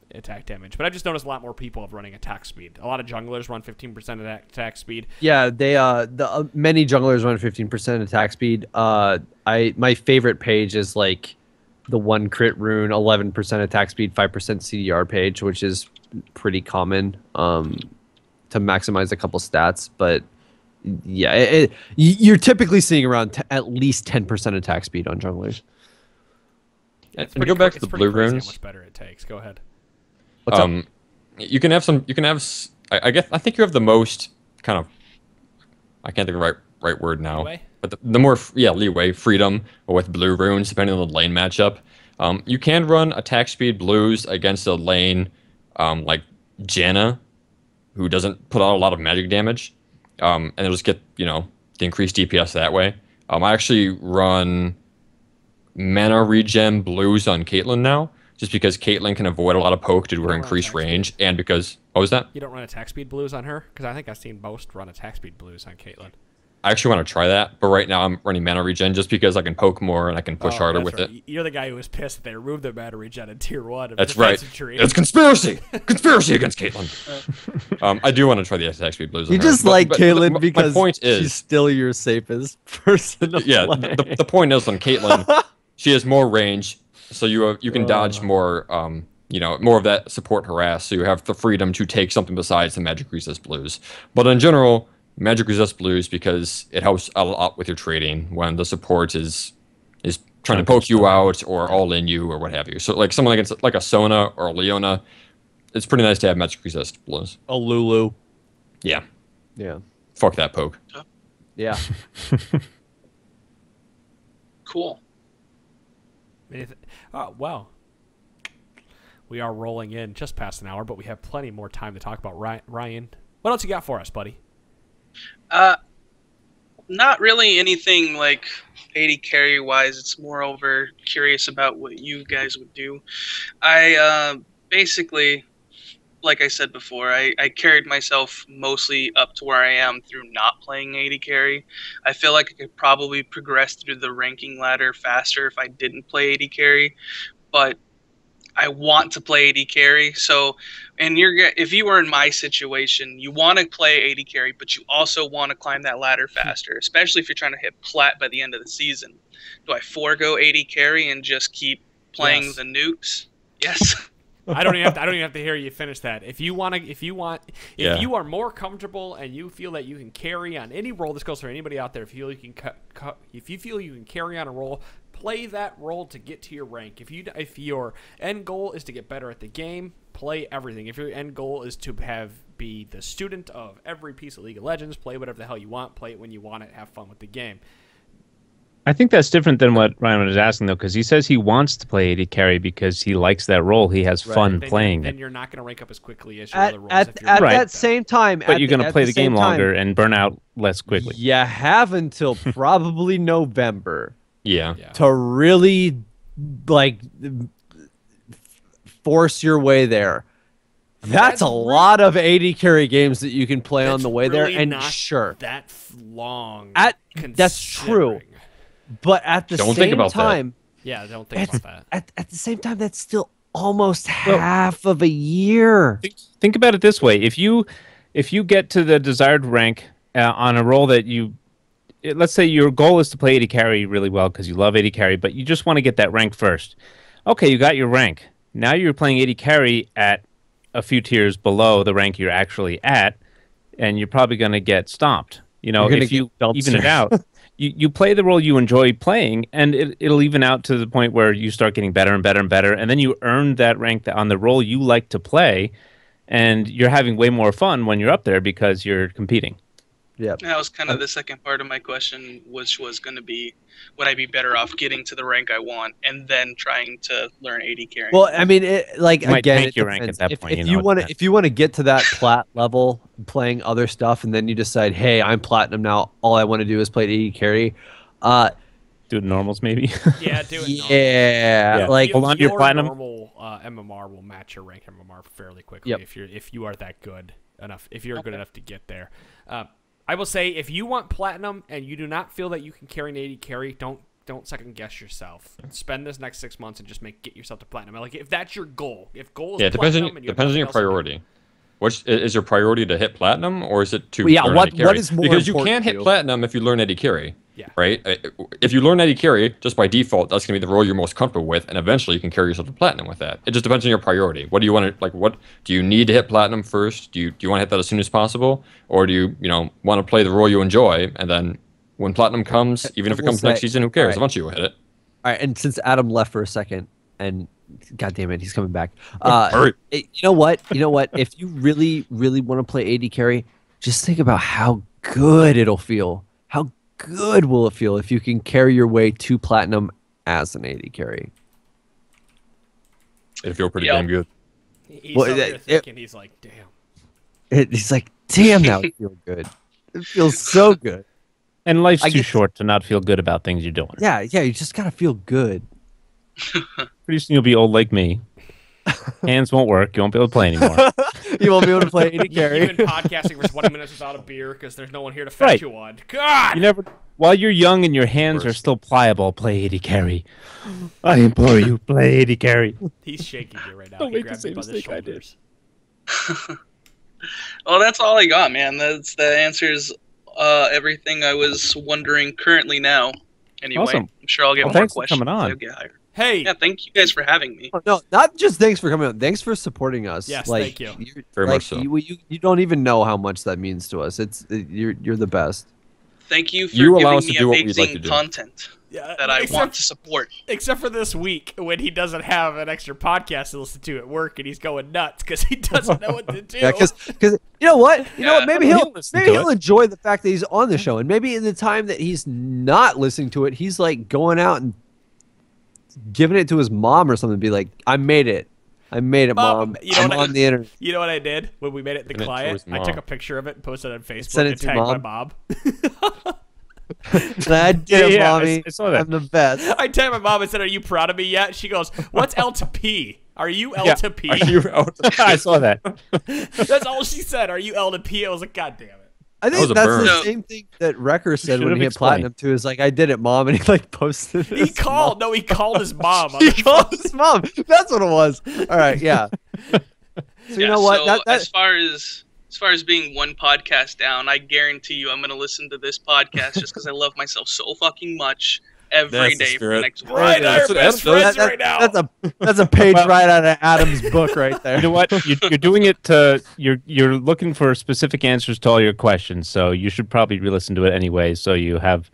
Speaker 2: attack damage. But I've just noticed a lot more people running attack speed. A lot of junglers run 15% attack speed.
Speaker 6: Yeah, they many junglers run 15% attack speed. My favorite page is like the 1 crit rune, 11% attack speed, 5% CDR page, which is pretty common to maximize a couple stats. But yeah, you're typically seeing around at least 10% attack speed on junglers.
Speaker 4: And to go back to the blue runes,
Speaker 2: how much better it takes. Go ahead.
Speaker 6: What's up?
Speaker 4: You can have I think you have the most kind of, I can't think of the right word now.
Speaker 2: Leeway?
Speaker 4: But the more leeway, freedom with blue runes, depending on the lane matchup. You can run attack speed blues against a lane like Janna, who doesn't put out a lot of magic damage, and it'll just get the increased DPS that way. I actually run mana regen blues on Caitlyn now, just because Caitlyn can avoid a lot of poke due to her increased range, and because what was that?
Speaker 2: You don't run attack speed blues on her? Because I think I've seen most run attack speed blues on Caitlyn.
Speaker 4: I actually want to try that, but right now I'm running mana regen just because I can poke more and I can push harder with it.
Speaker 2: You're the guy who was pissed that they removed their mana regen in tier 1.
Speaker 4: That's right. It's conspiracy! Conspiracy against Caitlyn! I do want to try the attack speed blues on
Speaker 6: You
Speaker 4: her.
Speaker 6: just like Caitlyn because
Speaker 4: my point is,
Speaker 6: she's still your safest person to play.
Speaker 4: the point is on Caitlyn, she has more range, so you can dodge more, more of that support harass, so you have the freedom to take something besides the magic resist blues. But in general, magic resist blues because it helps a lot with your trading when the support is trying to poke you out or all in you or what have you. So like someone like a Sona or a Leona, it's pretty nice to have magic resist blues.
Speaker 6: A Lulu.
Speaker 4: Yeah.
Speaker 6: Yeah.
Speaker 4: Fuck that poke.
Speaker 6: Yeah.
Speaker 5: Cool.
Speaker 2: Well, we are rolling in just past an hour, but we have plenty more time to talk about. Ryan, what else you got for us, buddy?
Speaker 5: Not really anything like 80 carry wise. It's moreover curious about what you guys would do. I basically, like I said before, I carried myself mostly up to where I am through not playing 80 carry. I feel like I could probably progress through the ranking ladder faster if I didn't play 80 carry, but I want to play 80 carry. So, if you were in my situation, you want to play 80 carry, but you also want to climb that ladder faster, especially if you're trying to hit Plat by the end of the season. Do I forego 80 carry and just keep playing the nukes? Yes.
Speaker 2: I don't even have to hear you finish that. If you are more comfortable and you feel that you can carry on any role, this goes for anybody out there. If you feel you can carry on a role, play that role to get to your rank. If your end goal is to get better at the game, play everything. If your end goal is to be the student of every piece of League of Legends, play whatever the hell you want, play it when you want it, have fun with the game.
Speaker 3: I think that's different than what Ryan was asking, though, because he says he wants to play AD carry because he likes that role. He has fun playing
Speaker 2: then
Speaker 3: it.
Speaker 2: you're not going to rank up as quickly as your other roles.
Speaker 6: At that same time.
Speaker 3: But you're going to play the game longer and burn out less quickly.
Speaker 6: You have until probably November.
Speaker 4: Yeah.
Speaker 6: To really, like, force your way there. That's a lot of AD carry games that you can play on the way there, and
Speaker 2: not
Speaker 6: sure,
Speaker 2: that long.
Speaker 6: That's true, but at the same time,
Speaker 2: yeah, don't think about that.
Speaker 6: At the same time, that's still almost half of a year.
Speaker 3: Think about it this way: if you get to the desired rank on a role that let's say your goal is to play AD carry really well because you love AD carry, but you just want to get that rank first. Okay, you got your rank. Now you're playing AD carry at a few tiers below the rank you're actually at, and you're probably going to get stomped. You know, if you even it out, you play the role you enjoy playing, and it'll even out to the point where you start getting better and better and better, and then you earn that rank on the role you like to play, and you're having way more fun when you're up there because you're competing.
Speaker 6: Yeah,
Speaker 5: that was kind of the second part of my question, which was going to be, would I be better off getting to the rank I want and then trying to learn AD carry?
Speaker 6: Well, I mean, again, it
Speaker 3: your rank at that point.
Speaker 6: If you want to get to that plat level, playing other stuff, and then you decide, hey, I'm platinum now. All I want to do is play AD carry.
Speaker 3: Do it normals, maybe.
Speaker 2: Yeah, do it.
Speaker 6: Yeah, like
Speaker 3: hold on to your platinum.
Speaker 2: Normal MMR will match your rank MMR fairly quickly if you are that good enough. If you're good enough to get there. I will say, if you want platinum and you do not feel that you can carry an AD carry, don't second guess yourself. Spend this next 6 months and just get yourself to platinum. Like, if that's your goal, if goal is platinum,
Speaker 4: depends on your priority. Which is your priority to hit platinum, or is it to learn
Speaker 6: what
Speaker 4: AD carry?
Speaker 6: is more
Speaker 4: because you
Speaker 6: important
Speaker 4: can't
Speaker 6: to
Speaker 4: hit
Speaker 6: you?
Speaker 4: platinum if you learn AD carry.
Speaker 2: Yeah.
Speaker 4: Right? If you learn AD carry, just by default, that's going to be the role you're most comfortable with, and eventually you can carry yourself to platinum with that. It just depends on your priority. What do you want to, like, what do you need to hit platinum first? Do you want to hit that as soon as possible? Or do you want to play the role you enjoy, and then when platinum comes, even if it comes next season, who cares?
Speaker 6: Right.
Speaker 4: Eventually you'll hit it.
Speaker 6: All right, and since Adam left for a second, and God damn it, he's coming back. You know what? If you really, really want to play AD carry, just think about how good it'll feel. How good will it feel if you can carry your way to platinum as an AD carry?
Speaker 4: It'll feel pretty damn good.
Speaker 2: He's over here thinking, he's like, damn.
Speaker 6: He's like, damn, that would feel good. It feels so good.
Speaker 3: And life's too short to not feel good about things you're doing.
Speaker 6: Yeah, you just gotta feel good.
Speaker 3: Pretty soon you'll be old like me. Hands won't work. You won't be able to play anymore.
Speaker 6: You won't be able to play AD carry.
Speaker 2: You've been podcasting for 20 minutes without a beer because there's no one here to fetch you one. God!
Speaker 3: While you're young and your hands are still pliable, play AD carry. I implore you, play AD carry.
Speaker 2: He's shaking you right now.
Speaker 3: Don't
Speaker 2: he
Speaker 3: make the
Speaker 2: grabbed
Speaker 3: same
Speaker 2: me by the
Speaker 3: mistake I did.
Speaker 2: shoulders.
Speaker 5: Well, that's all I got, man. That answers everything I was wondering currently now. Anyway,
Speaker 3: Awesome.
Speaker 5: I'm sure I'll get more
Speaker 3: thanks for
Speaker 5: questions
Speaker 3: coming on.
Speaker 5: as I get higher.
Speaker 2: Hey!
Speaker 5: Yeah, thank you guys for having me.
Speaker 6: No, not just thanks for coming on. Thanks for supporting us.
Speaker 2: Yes,
Speaker 6: like,
Speaker 2: thank you.
Speaker 4: Very much so.
Speaker 6: You don't even know how much that means to us. You're the best.
Speaker 5: Thank you for
Speaker 4: You allow us
Speaker 5: giving
Speaker 4: to
Speaker 5: me
Speaker 4: do what we'd like
Speaker 5: amazing
Speaker 4: to do.
Speaker 5: content that I want to support.
Speaker 2: Except for this week when he doesn't have an extra podcast to listen to at work and he's going nuts because he doesn't know what to do.
Speaker 6: Yeah, because you know what? You know what? Maybe
Speaker 3: He'll listen to
Speaker 6: he'll enjoy the fact that he's on the show, and maybe in the time that he's not listening to it, he's like going out and giving it to his mom or something. Be like, I made it, Mom.
Speaker 2: You know
Speaker 6: I'm
Speaker 2: what
Speaker 6: on the internet.
Speaker 2: You know what I did when we made it the
Speaker 4: Send it to
Speaker 2: client?
Speaker 4: his
Speaker 2: I took
Speaker 4: mom.
Speaker 2: a picture of it and posted it on Facebook
Speaker 6: Send it
Speaker 2: and
Speaker 6: to
Speaker 2: tagged my
Speaker 6: Mom.
Speaker 2: mom.
Speaker 6: I did it, mommy.
Speaker 3: I saw that.
Speaker 6: I'm the best.
Speaker 2: I tagged my mom and said, "Are you proud of me yet?" She goes, "What's L to P? Are you L to P?"
Speaker 4: Are you out?
Speaker 3: I saw that.
Speaker 2: That's all she said. Are you L to P? I was like, God damn it.
Speaker 6: I
Speaker 4: That
Speaker 6: think
Speaker 4: was a
Speaker 6: that's
Speaker 4: burn.
Speaker 6: the
Speaker 5: No.
Speaker 6: same thing that Wrecker said
Speaker 3: should
Speaker 6: when
Speaker 3: have
Speaker 6: he hit
Speaker 3: explained.
Speaker 6: platinum too. Is like, I did it, Mom, and he like posted.
Speaker 2: He called. No, he called his mom. On
Speaker 6: He
Speaker 2: the
Speaker 6: called
Speaker 2: phone.
Speaker 6: his mom. That's what it was. All right, yeah. So you know what?
Speaker 5: So as far as being one podcast down, I guarantee you I'm going to listen to this podcast just because I love myself so fucking much. every
Speaker 4: That's the
Speaker 5: day for the
Speaker 4: spirit.
Speaker 5: next week.
Speaker 2: Brian and I are best friends right now.
Speaker 6: That's a page right out of Adam's book right there.
Speaker 3: You know what? You're doing it to you're looking for specific answers to all your questions, so you should probably re-listen to it anyway. So you have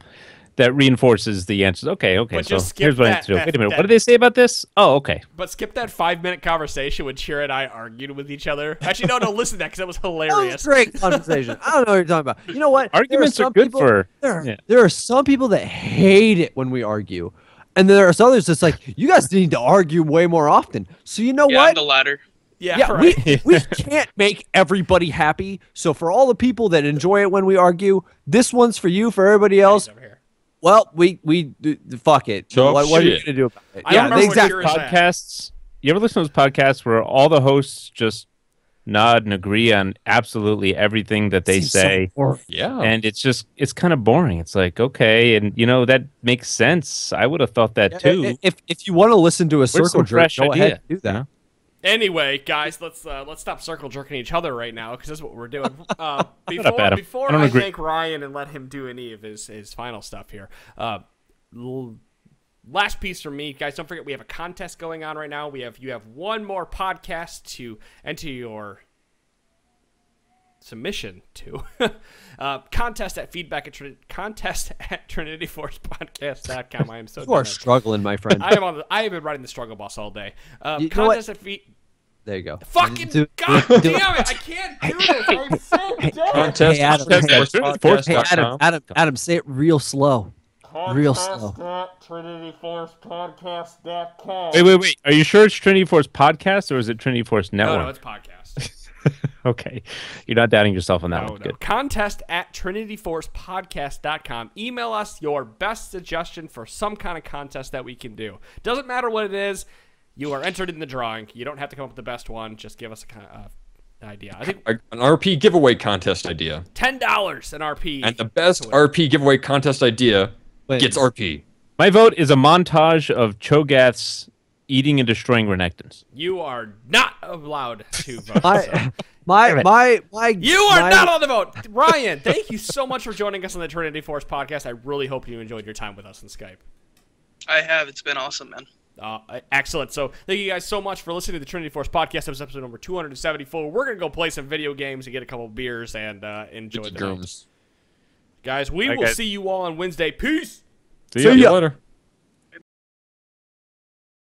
Speaker 3: that reinforces the answers. Okay.
Speaker 2: But
Speaker 3: So
Speaker 2: just skip
Speaker 3: here's what I
Speaker 2: that-
Speaker 3: have to do.
Speaker 2: that-
Speaker 3: Wait a minute.
Speaker 2: that-
Speaker 3: What did they say about this? Oh, okay.
Speaker 2: But skip that 5-minute conversation when Chira and I argued with each other. Actually, no, listen to that because that was
Speaker 6: That was
Speaker 2: hilarious.
Speaker 6: a great conversation. I don't know what you're talking about. You know what?
Speaker 3: Arguments
Speaker 6: There
Speaker 3: are good
Speaker 6: people-
Speaker 3: for-
Speaker 6: There,
Speaker 3: yeah.
Speaker 6: there are some people that hate it when we argue, and there are others that's like, you guys need to argue way more often. So you know
Speaker 5: Yeah, I'm
Speaker 6: what?
Speaker 5: the latter.
Speaker 2: Yeah,
Speaker 6: Yeah,
Speaker 2: right.
Speaker 6: we can't make everybody happy. So for all the people that enjoy it when we argue, this one's for you. For everybody else,
Speaker 2: Over here.
Speaker 6: well, we fuck it.
Speaker 4: Show up
Speaker 6: What are you
Speaker 4: shit.
Speaker 6: gonna do about it?
Speaker 2: I
Speaker 6: Yeah,
Speaker 2: remember
Speaker 6: the
Speaker 2: what
Speaker 6: exact.
Speaker 2: you were saying.
Speaker 3: Podcasts. You ever listen to those podcasts where all the hosts just nod and agree on absolutely everything that they
Speaker 6: Seems so
Speaker 3: say?
Speaker 6: boring.
Speaker 4: Yeah.
Speaker 3: And it's kind of boring. It's like, okay, and that makes sense. I would have thought that too.
Speaker 6: If you want to listen to a
Speaker 3: some
Speaker 6: circle jerk,
Speaker 3: fresh
Speaker 6: go
Speaker 3: idea,
Speaker 6: ahead and do that.
Speaker 3: you know?
Speaker 2: Anyway, guys, let's stop circle jerking each other right now because that's what we're doing.
Speaker 3: up,
Speaker 2: Before
Speaker 3: Adam.
Speaker 2: before
Speaker 3: I don't
Speaker 2: I
Speaker 3: agree.
Speaker 2: thank Ryan and let him do any of his final stuff here. Last piece from me, guys. Don't forget we have a contest going on right now. You have one more podcast to enter your submission to. Contest at trinityforcepodcast.com. I am so
Speaker 6: You are
Speaker 2: done.
Speaker 6: struggling, my friend.
Speaker 2: I have been riding the struggle bus all day.
Speaker 6: You know what?
Speaker 2: Contest at
Speaker 6: There you go.
Speaker 2: Fucking
Speaker 6: Do-
Speaker 2: god
Speaker 6: do-
Speaker 2: damn it! I can't do this. I'm so dumb.
Speaker 4: Contest
Speaker 6: Hey, Adam.
Speaker 4: at
Speaker 6: Hey,
Speaker 4: sportspodcast.com.
Speaker 6: Adam, say it real slow. Real slow.
Speaker 2: TrinityForcePodcast.com.
Speaker 3: Wait. Are you sure it's Trinity Force Podcast or is it Trinity Force Network?
Speaker 2: No, it's podcast.
Speaker 3: Okay. You're not doubting yourself on that
Speaker 2: No.
Speaker 3: one. Good.
Speaker 2: Contest at TrinityForcePodcast.com. Email us your best suggestion for some kind of contest that we can do. Doesn't matter what it is. You are entered in the drawing. You don't have to come up with the best one. Just give us an idea. I think
Speaker 4: An RP giveaway contest idea.
Speaker 2: $10 an RP.
Speaker 4: And the best RP giveaway contest idea gets RP.
Speaker 3: My vote is a montage of Cho'Gaths eating and destroying Renekton's.
Speaker 2: You are not allowed to vote. so.
Speaker 6: My
Speaker 2: You are not on the vote. Ryan, thank you so much for joining us on the Trinity Force podcast. I really hope you enjoyed your time with us on Skype.
Speaker 5: I have. It's been awesome, man.
Speaker 2: Excellent. So thank you guys so much for listening to the Trinity Force podcast. That was episode number 274. We're going to go play some video games and get a couple of beers and enjoy the night. Guys, we will see you all on Wednesday. Peace.
Speaker 3: See ya.
Speaker 4: See you later.